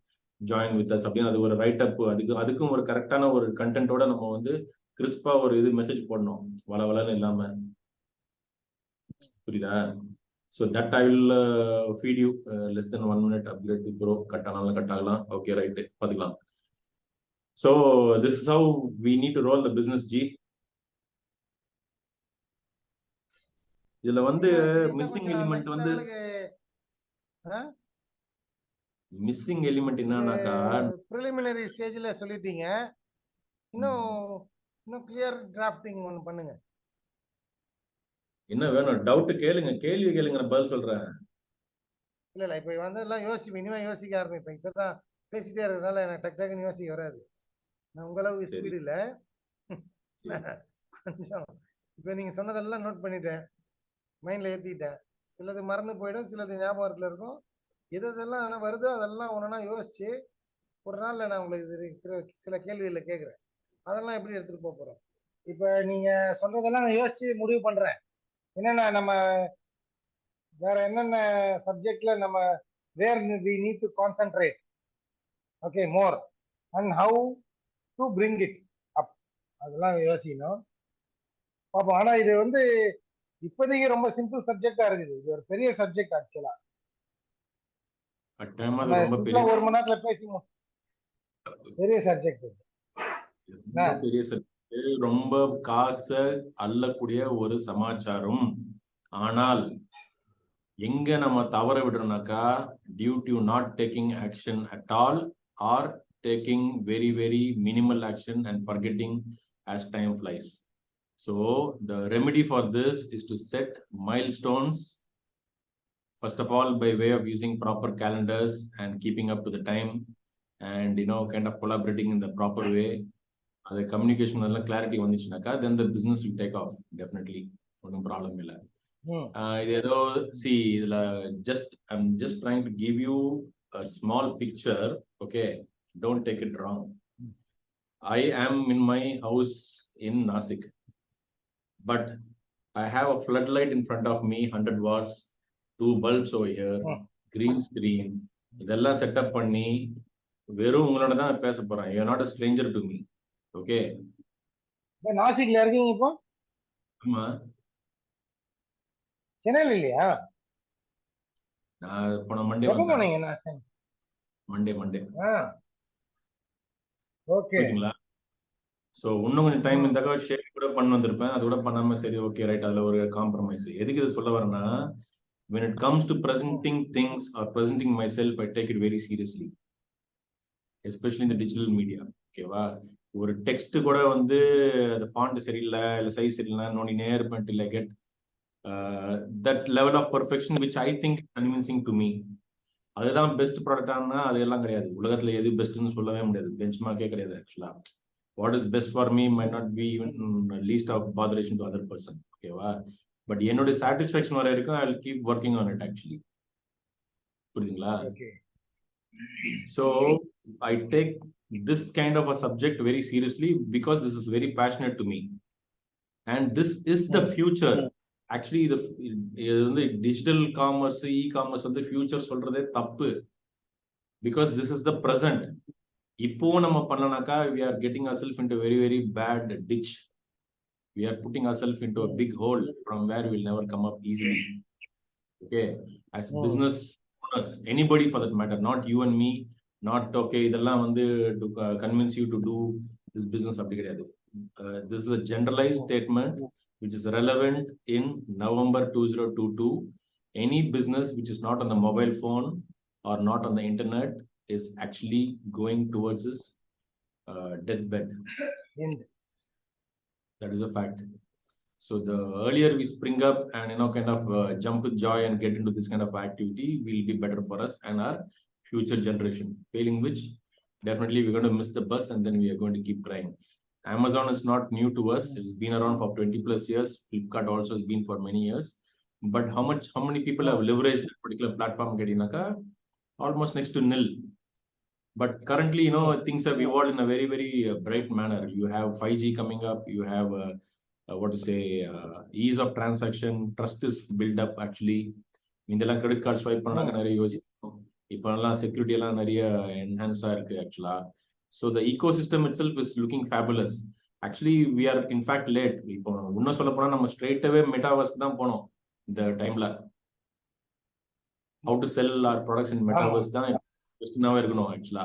Join with us அப்படின்னு அது ஒரு ரைட் அப், அதுக்கும் ஒரு கரெக்டான ஒரு கண்டென்ட்டோட நம்ம வந்து கிறிஸ்பா ஒரு இது மெசேஜ் போடணும், வளவலன்னு இல்லாம. புரியுதா? So that I will feed you less then 1 minute update. Bro cut ஆனாலும் கட் ஆகலாம். ஓகே ரைட்டு, பார்த்துக்கலாம். So this is how we need to roll the business ji. இதுல வந்து மிஸ்ஸிங் எலிமெண்ட் வந்து மிஸ்ஸிங் எலிமெண்ட் என்னன்னாக்கா ப்ரிலிமினரி ஸ்டேஜ்ல சொல்லிட்டீங்க. இன்னும் கிளியர் டிராஃப்டிங் ஒன்னு பண்ணுங்க. என்ன வேணும்? டவுட் கேளுங்க, கேள்வி கேளுங்க, நான் பதில் சொல்றேன். இல்ல இப்ப வந்ததெல்லாம் இனிமே யோசிக்க ஆரம்பிப்பேன். இப்பதான் பேசிட்டே இருக்கிறதுனால எனக்கு டக்குன்னு யோசிக்க வராது. நான் உங்களவு ஸ்பீடு இல்ல கொஞ்சம். இப்ப நீங்க சொன்னதெல்லாம் நோட் பண்ணிட்டேன், மைண்ட்ல ஏத்திட்டேன். சிலது மறந்து போயிடும், சிலது ஞாபகத்துல இருக்கும். எதெல்லாம் வருதோ அதெல்லாம் ஒன்னா யோசிச்சு ஒரு நாள்ல நான் உங்களுக்கு சில கேள்விகளை கேட்கிறேன். அதெல்லாம் எப்படி எடுத்துட்டு போறோம்? இப்ப நீங்க சொல்றதெல்லாம் நான் யோசிச்சு முடிவு பண்றேன். என்னன்னா நம்ம வேற என்னென்ன சப்ஜெக்ட்ல நம்ம where we need to concentrate, okay, more and how to bring it up, அதெல்லாம் யோசிக்கணும் பாப்போம். ஆனா இது வந்து இப்போதைக்கு ரொம்ப சிம்பிள் சப்ஜெக்டா இருக்குது. இது ஒரு பெரிய சப்ஜெக்ட் ஆக்சுவலா. ஒரு மணி நேரத்துல பேசி பெரிய சப்ஜெக்ட், பெரிய சப்ஜெக்ட், ரொம்ப காசை அள்ளக்கூடிய ஒரு சமாச்சாரம். ஆனால் எங்க நம்ம தவற விடுறோம்னாக்கா, due to not taking action at all or taking very very minimal action and forgetting as time flies. So the remedy for this is to set milestones, first of all by way of using proper calendars and keeping up to the time, and kind of collaborating in the proper way. The communication and clarity vandichunaka, then the business will take off definitely. No problem illa. See, I'm just trying to give you a small picture, okay? Don't take it wrong. I am in my house in Nasik, but I have a floodlight in front of me, 100 watts, 2 bulbs over here, green screen. இதெல்லாம் setup பண்ணி வெறும் உங்களோட தான் பேச போறேன். You are not a stranger to me, okay? நாசிக்ல இருக்கீங்க இப்போ? ஆமா. சென்னையில இல்லையா? நான் போன மண்டே எப்ப வந்தேன். போனீங்க நான் மண்டே ஓகே புரியுதுங்களா? ஸோ இன்னும் கொஞ்சம் டைம் இந்த ஷேர் கூட பண்ண வந்திருப்பேன். அது கூட பண்ணாம சரி ஓகே ரைட், அதுல ஒரு காம்ப்ரமைஸ். எதுக்கு இது சொல்ல வரேன்னா, when it comes to presenting things or presenting myself, I take it very seriously, especially in the digital media. ஓகேவா? ஒரு டெக்ஸ்ட் கூட வந்து அந்த ஃபாண்ட் சரியில்லை இல்லை சைஸ் சரியில்லை நோண்டினே இருப்பேன் till I get that level of perfection which I think is convincing to me. அதுதான் பெஸ்ட் ப்ராடக்டானா அது எல்லாம் கிடையாது. உலகத்துல எது பெஸ்ட்னு சொல்லவே முடியாது. பெஞ்ச் மார்க்கே கிடையாது. ஆக்சுவலா what is best for me might not be even least of botheration to other person. ஓகேவா? பட் என்னுடைய சாட்டிஸ்ஃபேக்ஷன் வர வரைக்கும் I will keep working on it actually. புரியுதுங்களா? So I take this kind of a subject very seriously because this is very passionate to me and this is the future. Actually the digital commerce e-commerce வந்து future சொல்றதே தப்பு, because this is the present. இப்போ நம்ம பண்ணலனாக்கா we are getting ourselves into a very very bad ditch. We are putting ourselves into a big hole from where we will never come up easily. Okay, as business owners, anybody for that matter, not you and me, not okay இதெல்லாம் வந்து to convince you to do this business அப்படி கிடையாது. This is a generalized statement which is relevant in November 2022. Any business which is not on the mobile phone or not on the internet is actually going towards this deathbed. That is a fact. So the earlier we spring up and kind of jump with joy and get into this kind of activity will be better for us and our future generation. Failing which, definitely we're going to miss the bus and then we are going to keep trying. Amazon is not new to us. It's been around for 20 plus years. Flipkart also has been for many years. But how many people have leveraged that particular platform? Almost next to nil. But currently, things have evolved in a very, very bright manner. You have 5G coming up. You have ease of transaction. Trust is built up actually. Indella credit card swipe பண்ணாங்க நிறைய யோசிப்போம். இப்போ எல்லாம் security எல்லாம் நிறைய enhance ஆயிருக்கு ஆக்சுவலா. So the ecosystem itself is looking fabulous. Actually, we are in fact late. இப்போ இன்னும் சொல்ல போனா நம்ம ஸ்ட்ரெயிட் அவே மெட்டாவர்ஸ் தான் போனோம் இந்த டைம்ல. How to sell our products in metaverse தான் கொஸ்டினாவே இருக்கணும் ஆக்சுவலா.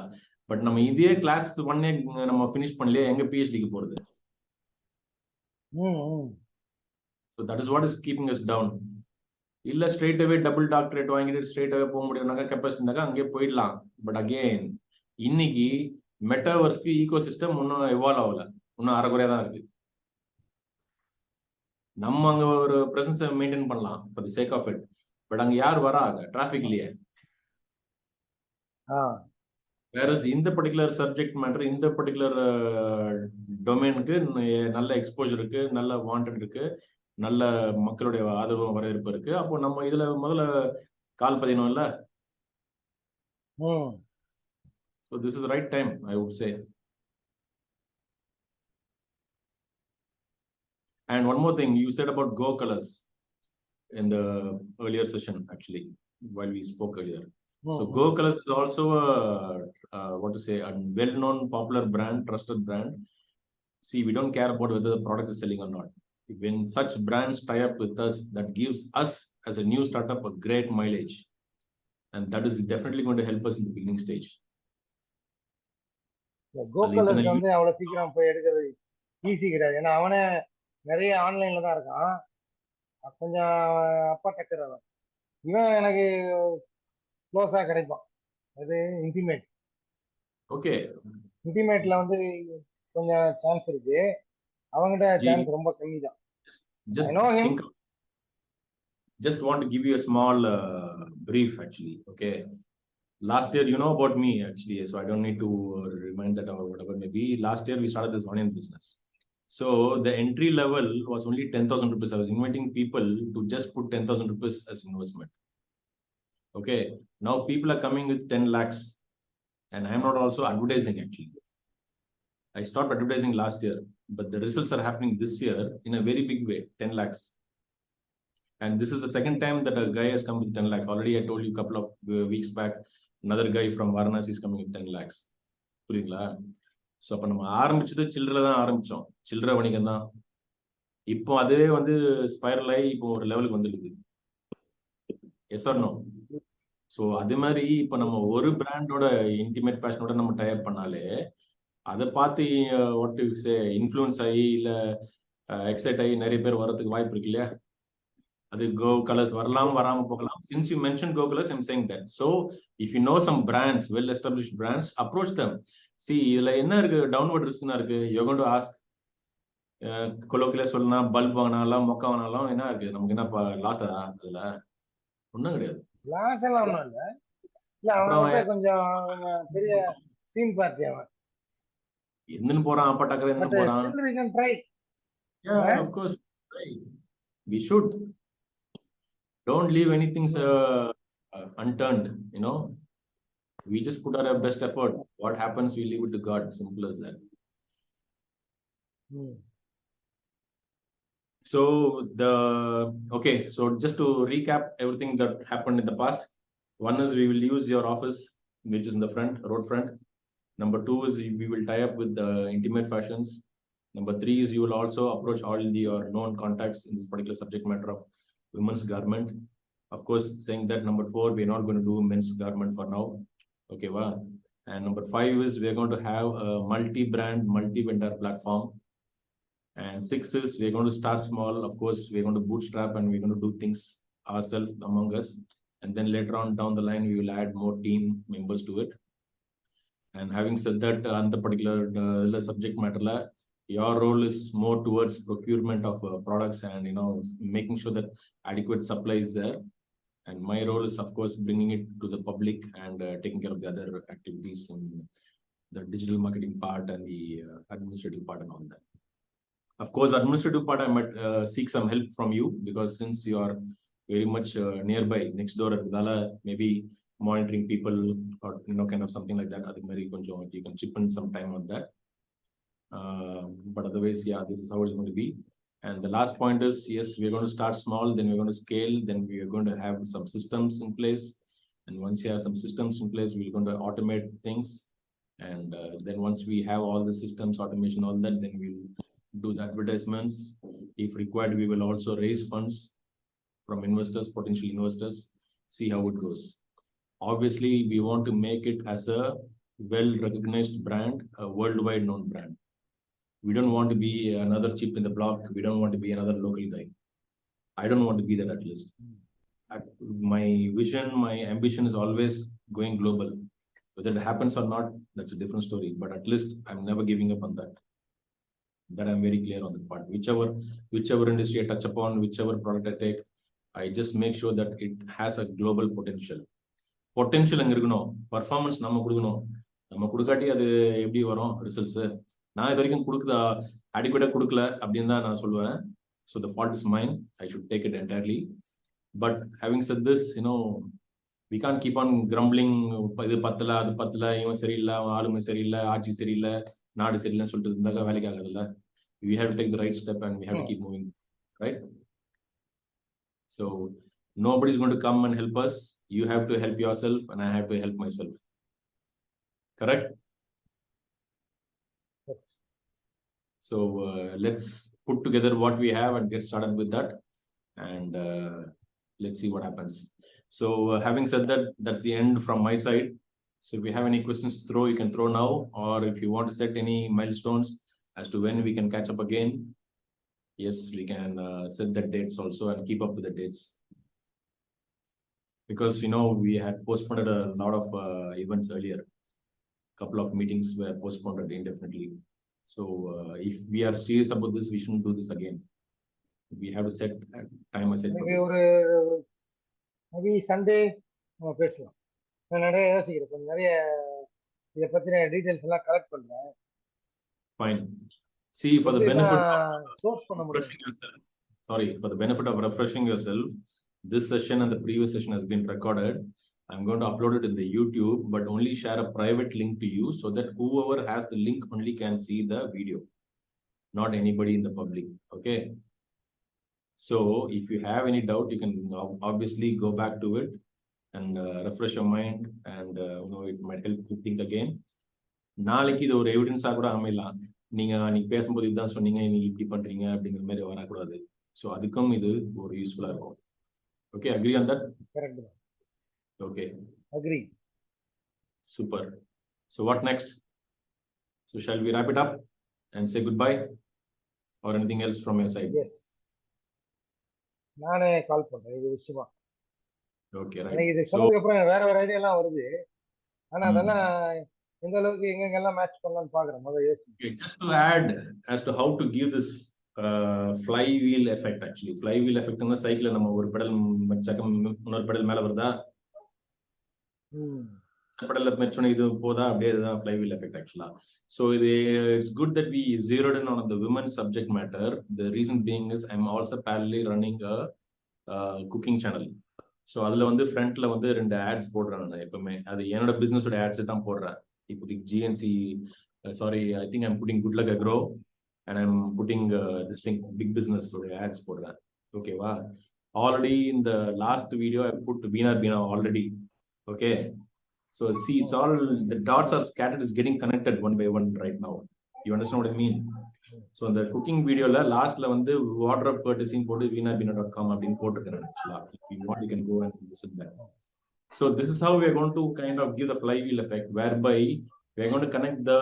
பட் நம்ம இதே கிளாஸ் 1 நம்ம ஃபினிஷ் பண்ணலையே, எங்க பிஹெச்டிக்கு போறது? So that is what is keeping us down. இல்ல ஸ்ட்ரெயிட் அவே டபுள் டாக்டரேட் வாங்கிட்டு ஸ்ட்ரெயிட் அவே போக முடியும்னாக்கா கெப்பாசிட்டி இருந்தாக்கா அங்கே போயிடலாம். பட் அகெயின் இன்னைக்கு மெட்டாவர்ஸ்க்கு ஈகோசிஸ்டம் இன்னும் எவால்வ் ஆகல, இன்னும் அரைக்குறையா தான் இருக்கு. நம்ம அங்க ஒரு பிரசன்ஸை மெயின்டைன் பண்ணலாம் for the sake of it. But அங்க யார் வராங்க? டிராஃபிக் இல்லையே. வேறஸ் இந்த பர்டிகுலர் சப்ஜெக்ட் மேட்டர், இந்த பர்டிகுலர் டொமைனுக்கு நல்ல எக்ஸ்போஜர் இருக்கு, நல்ல வாண்டட் இருக்கு, நல்ல மக்களுடைய ஆதரவு வரவேற்பு இருக்கு. அப்போ நம்ம இதுல முதல்ல கால் பதினோம் இல்ல. So this is the right time, I would say. And one more thing, you said about Go Colors in the earlier session, actually, while we spoke earlier. So Go Colors is also a well-known, popular brand, trusted brand. See, we don't care about whether the product is selling or not. When such brands tie up with us, that gives us as a new startup a great mileage, and that is definitely going to help us in the beginning stage. Go Colors வந்து அவ்வளவு சீக்கிரம் போய் எடுக்கிறது easy கிடையாது. ஏன்னா அவனே நிறைய ஆன்லைன்ல தான் இருக்கான். கொஞ்சம் அப்பா டக்கர். இவன் எனக்கு க்ளோஸா கிடைப்பான். அது இன்டிமேட். ஓகே, இன்டிமேட்ல வந்து கொஞ்சம் சான்ஸ் இருக்கு, அவங்ககிட்ட சான்ஸ் ரொம்ப கம்மி தான். Just want to give you a small brief actually. Okay, last year, you know about me actually, so I don't need to remind that or whatever maybe. Last year we started this onion business. So the entry level was only 10,000 rupees. I was inviting people to just put 10,000 rupees as investment. Okay, now people are coming with 10 lakhs and I am not also advertising actually. I stopped advertising last year, but the results are happening this year in a very big way, 10 lakhs. And this is the second time that a guy has come with 10 lakhs. Already I told you a couple of weeks back, another guy from Varanasi is coming with 10 lakhs. புரியுங்களா? So அப்போ நம்ம ஆரம்பிச்சது சில்லறை தான் ஆரம்பித்தோம், சில்லறை வணிகம் தான். இப்போ அதுவே வந்து ஸ்பைரல் ஆகி இப்போ ஒரு லெவலுக்கு வந்துடுது. S R no? ஸோ அதே மாதிரி இப்போ நம்ம ஒரு பிராண்டோட இன்டிமேட் ஃபேஷனோட நம்ம டைப் பண்ணாலே அதை பார்த்து வாட் டு சே இன்ஃப்ளூயன்ஸ் ஆகி இல்லை எக்ஸைட் ஆகி நிறைய பேர் வரதுக்கு வாய்ப்பு இருக்கு இல்லையா? அது கோ கலர்ஸ் வரலாம் வராம போகலாம். Since you mentioned Go Colors, I'm saying that. So if you know some brands, well established brands, approach them. See, இதுல என்ன இருக்கு, டவுன்வர்ட் ரிஸ்க்னா இருக்கு. You're going to ask கொலோக்கில சொல்லனா பல்ப் வாங்கினாலும் மொக்க வாங்கினாலும் என்ன இருக்கு, நமக்கு என்ன லாஸா? அதுல ஒன்றும் கிடையாது. லாஸ் எல்லாம் ஒன்றும் இல்லை. இல்லை அவன் கொஞ்சம் பெரிய சீன் பார்ட்டி அவன் என்னன்னு போறான், அப்பா டக்கர் என்ன போறான். Still we can try. Yeah, of course, try. We should. Don't leave anything unturned, you know. We just put our best effort. What happens, we leave it to God. Simple as that. So okay, so just to recap everything that happened in the past. One is we will use your office, which is in the front, road front. Number 2 is we will tie up with the intimate fashions. Number 3 is you will also approach all your known contacts in this particular subject matter of women's garment. Of course, saying that number 4, we're not going to do men's garment for now. Okay, wow. And number 5 is we're going to have a multi-brand, multi-vendor platform. And 6 is we're going to start small. Of course, we're going to bootstrap and we're going to do things ourselves among us. And then later on down the line, we will add more team members to it. And having said that, on the particular subject matter, your role is more towards procurement of products and, you know, making sure that adequate supply is there. And my role is, of course, bringing it to the public and taking care of the other activities in the digital marketing part and the administrative part and all that. Of course, administrative part, I might seek some help from you, because since you are very much nearby, next door at Vidala, maybe monitoring people or, you know, kind of something like that. You can chip in some time on that. But otherwise, yeah, this is how it's going to be. And the last point is, yes, we're going to start small, then we're going to scale, then we are going to have some systems in place. And once you have some systems in place, we're going to automate things. And then once we have all the systems, automation, all that, then we'll do the advertisements. If required, we will also raise funds from investors, potential investors, see how it goes. Obviously, we want to make it as a well-recognized brand, a worldwide known brand. We don't want to be another chip in the block. We don't want to be another local guy. I don't want to be that, at least. My vision, my ambition is always going global. Whether it happens or not, that's a different story. But at least I'm never giving up on that. That I'm very clear on that part. Whichever industry I touch upon, whichever product I take, I just make sure that it has a global potential. Potential அங்க இருக்கணும், performance நம்ம கொடுக்கணும். நம்ம கொடுக்காட்டி அது எப்படி வரும் results? நான் இது வரைக்கும் அடிக்கடி கொடுக்கல அப்படின்னு தான் நான் சொல்லுவேன். So the fault is mine. I should take it entirely. But having said this, you know, we can't keep on grumbling. இது பத்தல, அது பத்தல, இவன் சரியில்லை, ஆளுமை சரியில்லை, ஆட்சி சரியில்லை, நாடு சரியில்லைன்னு சொல்லிட்டு இருந்தாக்க வேலைக்கு ஆகுதுல்ல. We have to take the right step and we have to keep moving, right? So nobody's going to come and help us. You have to help yourself and I have to help myself. Correct? So let's put together what we have and get started with that. And let's see what happens. So having said that, that's the end from my side. So if you have any questions to throw, you can throw now. Or if you want to set any milestones as to when we can catch up again, yes, we can set the dates also and keep up with the dates. Because, you know, we had postponed a lot of events earlier. Couple of meetings were postponed indefinitely. So if we are serious about this, we shouldn't do this again. We have to set time aside for this. maybe Sunday நம்ம பேசலாம். நான் நிறைய யோசிக்கிறேன், கொஞ்சம் நிறைய இதை பத்தின details எல்லாம் கலெக்ட் பண்றேன். Fine. See, for the benefit of refreshing yourself, for the benefit of refreshing yourself, this session and the previous session has been recorded. I'm going to upload it in the YouTube, but only share a private link to you so that whoever has the link only can see the video, not anybody in the public. Okay. So if you have any doubt, you can obviously go back to it and refresh your mind, and you know, it might help you think again. நாளைக்கு இது ஒரு எவிடன்ஸா கூட அமையலாம். நீங்க பேசும்போது இதுதான் சொன்னீங்க, நீங்க இப்படி பண்றீங்க அப்படிங்கிற மாதிரி வரக்கூடாது. ஸோ அதுக்கும் இது ஒரு யூஸ்ஃபுல்லா இருக்கும். Okay, agri on that? Okay. Agree. Super. So what next? So shall we wrap it up and say goodbye, or anything else from your side? Yes. நானே கால் பண்றேன் இது விஷயமா. Okay, right. எனக்கு இது So சொன்னதுக்கு அப்புறம் வேற ஐடியா எல்லாம் வருது. ஆனா அதெல்லாம் எந்த அளவுக்கு எங்கெங்கெல்லாம் மேட்ச் பண்ணலாம்னு பாக்குறேன். முதல்ல யோசி. okay, just to add as to how to give this flywheel effect, actually flywheel effect னா சைக்கிள்ல நம்ம ஒரு பெடல் மச்சக்கம் இன்னொரு பெடல் மேல வருதா, பெடல்ல மெச்சோனே இது போதா, அப்படியே இதுதான் flywheel effect actually. So it's good that we zeroed in on the women's subject matter. The reason being is I'm also parallelly running a cooking channel. So அதில் வந்து ஃப்ரண்ட்ல வந்து 2 ads போடுறேன் நான் எப்பவுமே. அது என்னோட பிஸ்னஸோட ஆட்ஸை தான் போடுறேன். இப்போதைக்கு GNC sorry I think I'm putting good luck agro and I'm putting this thing big பிஸ்னஸோட ஆட்ஸ் போடுறேன். ஓகேவா? ஆல்ரெடி இந்த லாஸ்ட் வீடியோ ஐ புட் வீணா already. Okay, so see it's all the dots are scattered, is getting connected one by one right now. You understand what I mean? So அந்த cooking வீடியோல லாஸ்ட்ல வந்து wardrobe கர்டசின்னு போட்டு veena.com அப்படின்னு போட்டுருக்கேன். ஆக்சுவலா if you want you can go and listen that. So this is how we are going to kind of give the flywheel effect, whereby we are going to connect the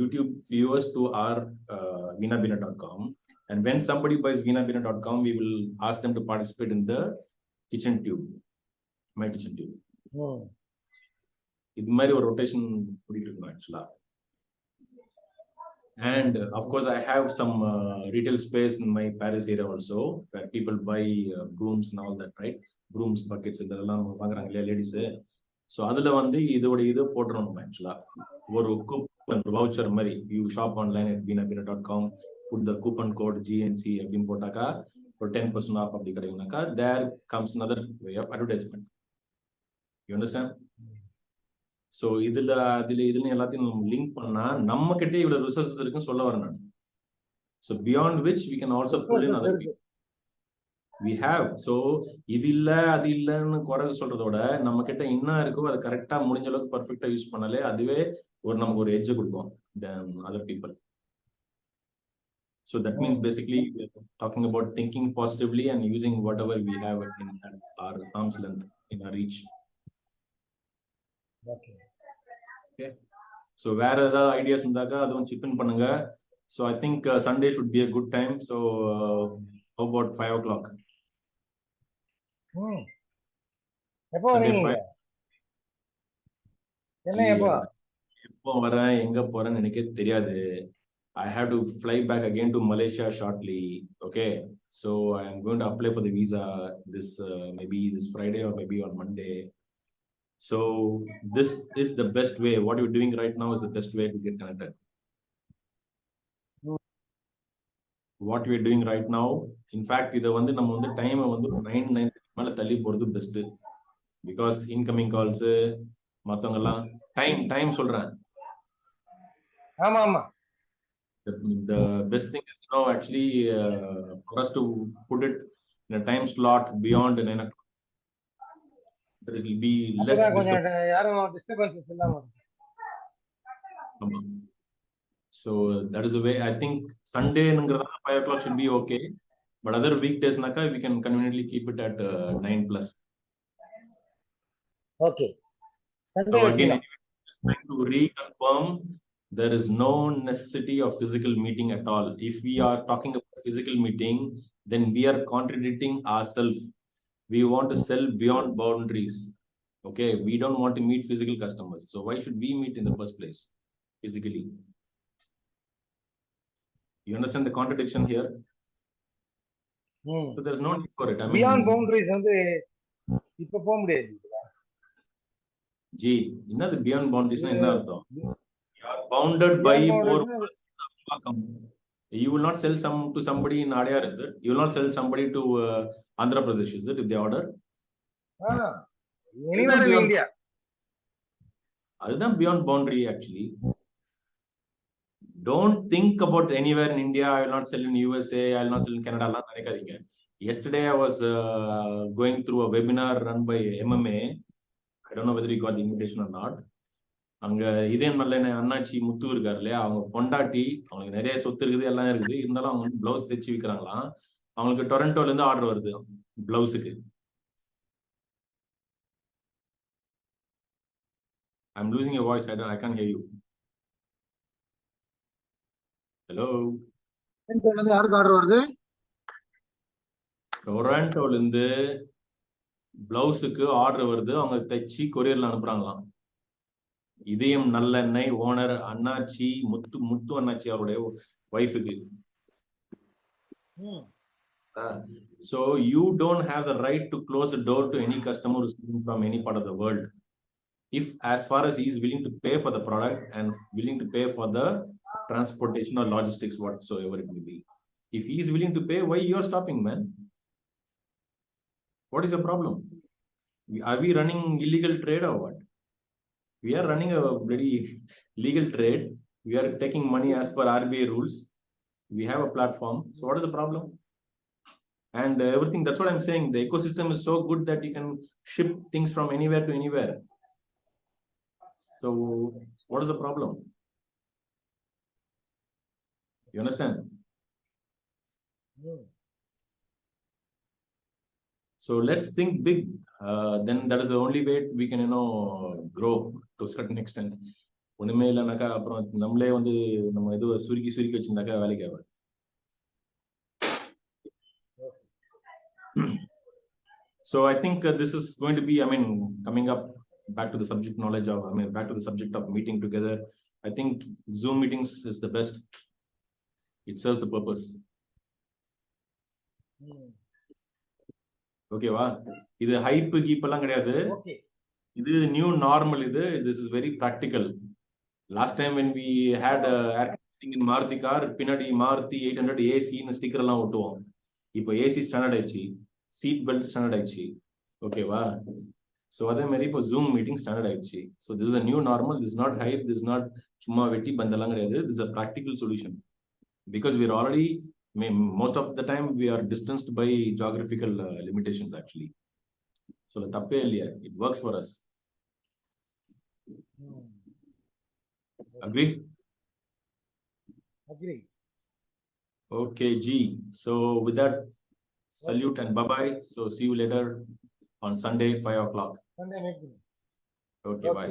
YouTube viewers to our veena.com, and when somebody buys veena.com we will ask them to participate in the kitchen tube, my kitchen tube. இது மாதிரி ஒரு rotation பண்ணிட்டு இருக்கோம் ஆக்சுவலா. And of course, I have some retail space in my Paris area also, where people buy brooms and all that, right? Brooms, buckets, இதெல்லாம் வாங்குறாங்க இல்லையா ladies. So அதில் வந்து இதோட இது போட்டுறோம் ஆக்சுவலா. ஒரு கூப்பன் வவுச்சர் மாதிரி, you shop online at veena.com, put the coupon code GNC அப்படின்னு போட்டாக்கா ஒரு 10% ஆஃப் அப்படி கிடைக்கும்னாக்கா there comes another way of advertisement. You understand? So இதுல எல்லாத்தையும் நம்ம லிங்க் பண்ணா நம்ம கிட்டே இவ்வளவு ரிசோர்சஸ் இருக்குன்னு சொல்ல வரேன் நான். So beyond which we can also pull in other we have. So இது இல்ல அது இல்லைன்னு குறை சொல்றதோட நம்ம கிட்ட என்ன இருக்கோ அதை கரெக்டா முடிஞ்ச அளவுக்கு பர்ஃபெக்டா யூஸ் பண்ணாலே அதுவே நமக்கு ஒரு எட்ஜ் கொடுக்கும் then other people. So that means basically talking about thinking positively and using whatever we have in our arms length in our reach. Okay. So where other ideas இருந்தாக்கா அதுவும் chip in பண்ணுங்க. So I think Sunday should be a good time. So how about 5 o'clock? எப்போ வரீங்க? என்ன எப்போ வரேன் எங்க போறேன்னு எனக்கே தெரியாது. I have to fly back again to Malaysia shortly. Okay, so I am going to apply for the visa this maybe this Friday or maybe on Monday. So this is the best way. What you're doing right now is the best way to get connected. What we are doing right now, in fact, இத வந்து நம்ம வந்து டைமை வந்து 9 மேல தள்ளி போறது best. Because incoming calls மத்தவங்க எல்லாம் டைம் சொல்றேன். ஆமா ஆமா. The best thing is now actually for us to put it in a time slot beyond 9 o'clock. It will be less disturbances. So that is the way. I think Sunday 5 o'clock should be okay, but other weekdays naka we can conveniently keep it at 9 plus. Okay. Sunday. So again, trying to reconfirm, there is no necessity of physical meeting at all. If we are talking about physical meeting, then we are contradicting ourselves. We want to sell beyond boundaries. Okay, we don't want to meet physical customers. So why should we meet in the first place physically? You understand the contradiction here? So there's no need for it. I mean, beyond boundaries வந்து இப்ப போக முடியாது. G, என்னது beyond boundaries னா என்ன அர்த்தம்? You are bounded by 4 walls. You will not sell to somebody in Adyar, is it? You will not sell somebody to Andhra Pradesh, is it, if they order? Anywhere in India. அதுதான் beyond boundary actually. Don't think about anywhere in India. I will not sell in USA. I will not sell in Canada. Yesterday I was going through a webinar run by MMA. I don't know whether you got the invitation or not. அங்க இதே நல்ல அண்ணாச்சி முத்து இருக்காரு இல்லையா, அவங்க பொண்டாட்டி, அவங்களுக்கு நிறைய சொத்து இருக்குது, எல்லாம் இருக்குது, இருந்தாலும் அவங்க வந்து பிளவுஸ் தைச்சு விற்கிறாங்களாம். அவங்களுக்கு டொரண்டோல இருந்து ஆர்டர் வருது பிளவுஸுக்கு. I'm losing your voice. I can't hear you. Hello. யாருக்கு ஆர்டர் வருது? டொரண்டோல இருந்து பிளவுஸுக்கு ஆர்டர் வருது. அவங்க தைச்சி கொரியர்ல அனுப்புறாங்களாம். இதயம் நல்லெண்ணெய் ஓனர் அண்ணாச்சி முத்து அண்ணாச்சி அவருடைய ஒய்ஃபுக்கு. So you don't have the right to close the door to any customer who's from any part of the world. If as far as he is willing to pay for the product and willing to pay for the transportation or logistics whatsoever it may be. If he is willing to pay, why you are stopping, man? What is your problem? Are we running illegal trade or what? We are running a bloody legal trade. We are taking money as per RBI rules. We have a platform. So what is the problem? And everything, that's what I'm saying. The ecosystem is so good that you can ship things from anywhere to anywhere. So what is the problem? You understand? So let's think big. Then that is the only way we can, grow to a certain extent. ஒண்ணுமே இல்லைனாக்கா அப்புறம் நம்மளே வந்து நம்ம இது சுருக்கி வச்சிருந்தாக்கா வேலைக்கு ஆகாது. So I think this is going to be, coming up back to the subject knowledge of, back to the subject of meeting together. I think Zoom meetings is the best. It serves the purpose. Okay, va? இது hype keep எல்லாம் கிடையாது. இது new normal இது. This is very practical. Last time when we had air conditioning in Maruti car, பின்னாடி Maruti 800 AC ன்னு sticker எல்லாம் ஒட்டுவோம். இப்போ AC standard ஆயிடுச்சு, சீட் பெல்ட் ஸ்டாண்டர்ட் ஆயிடுச்சு. ஓகேவா? So அதே மாதிரி இப்போ Zoom மீட்டிங் ஸ்டாண்டர்ட் ஆயிடுச்சு. So this is a new normal. This is not hype. This is not சும்மா வெட்டி பந்தெல்லாம் கிடையாது. This is a practical solution. Because we are already, most of the time we are distanced by geographical limitations actually. So the tappe illiya, it works for us. Agree? Okay, G. So with that, salute and bye-bye. So see you later on Sunday, 5 o'clock. Sunday, okay, bye.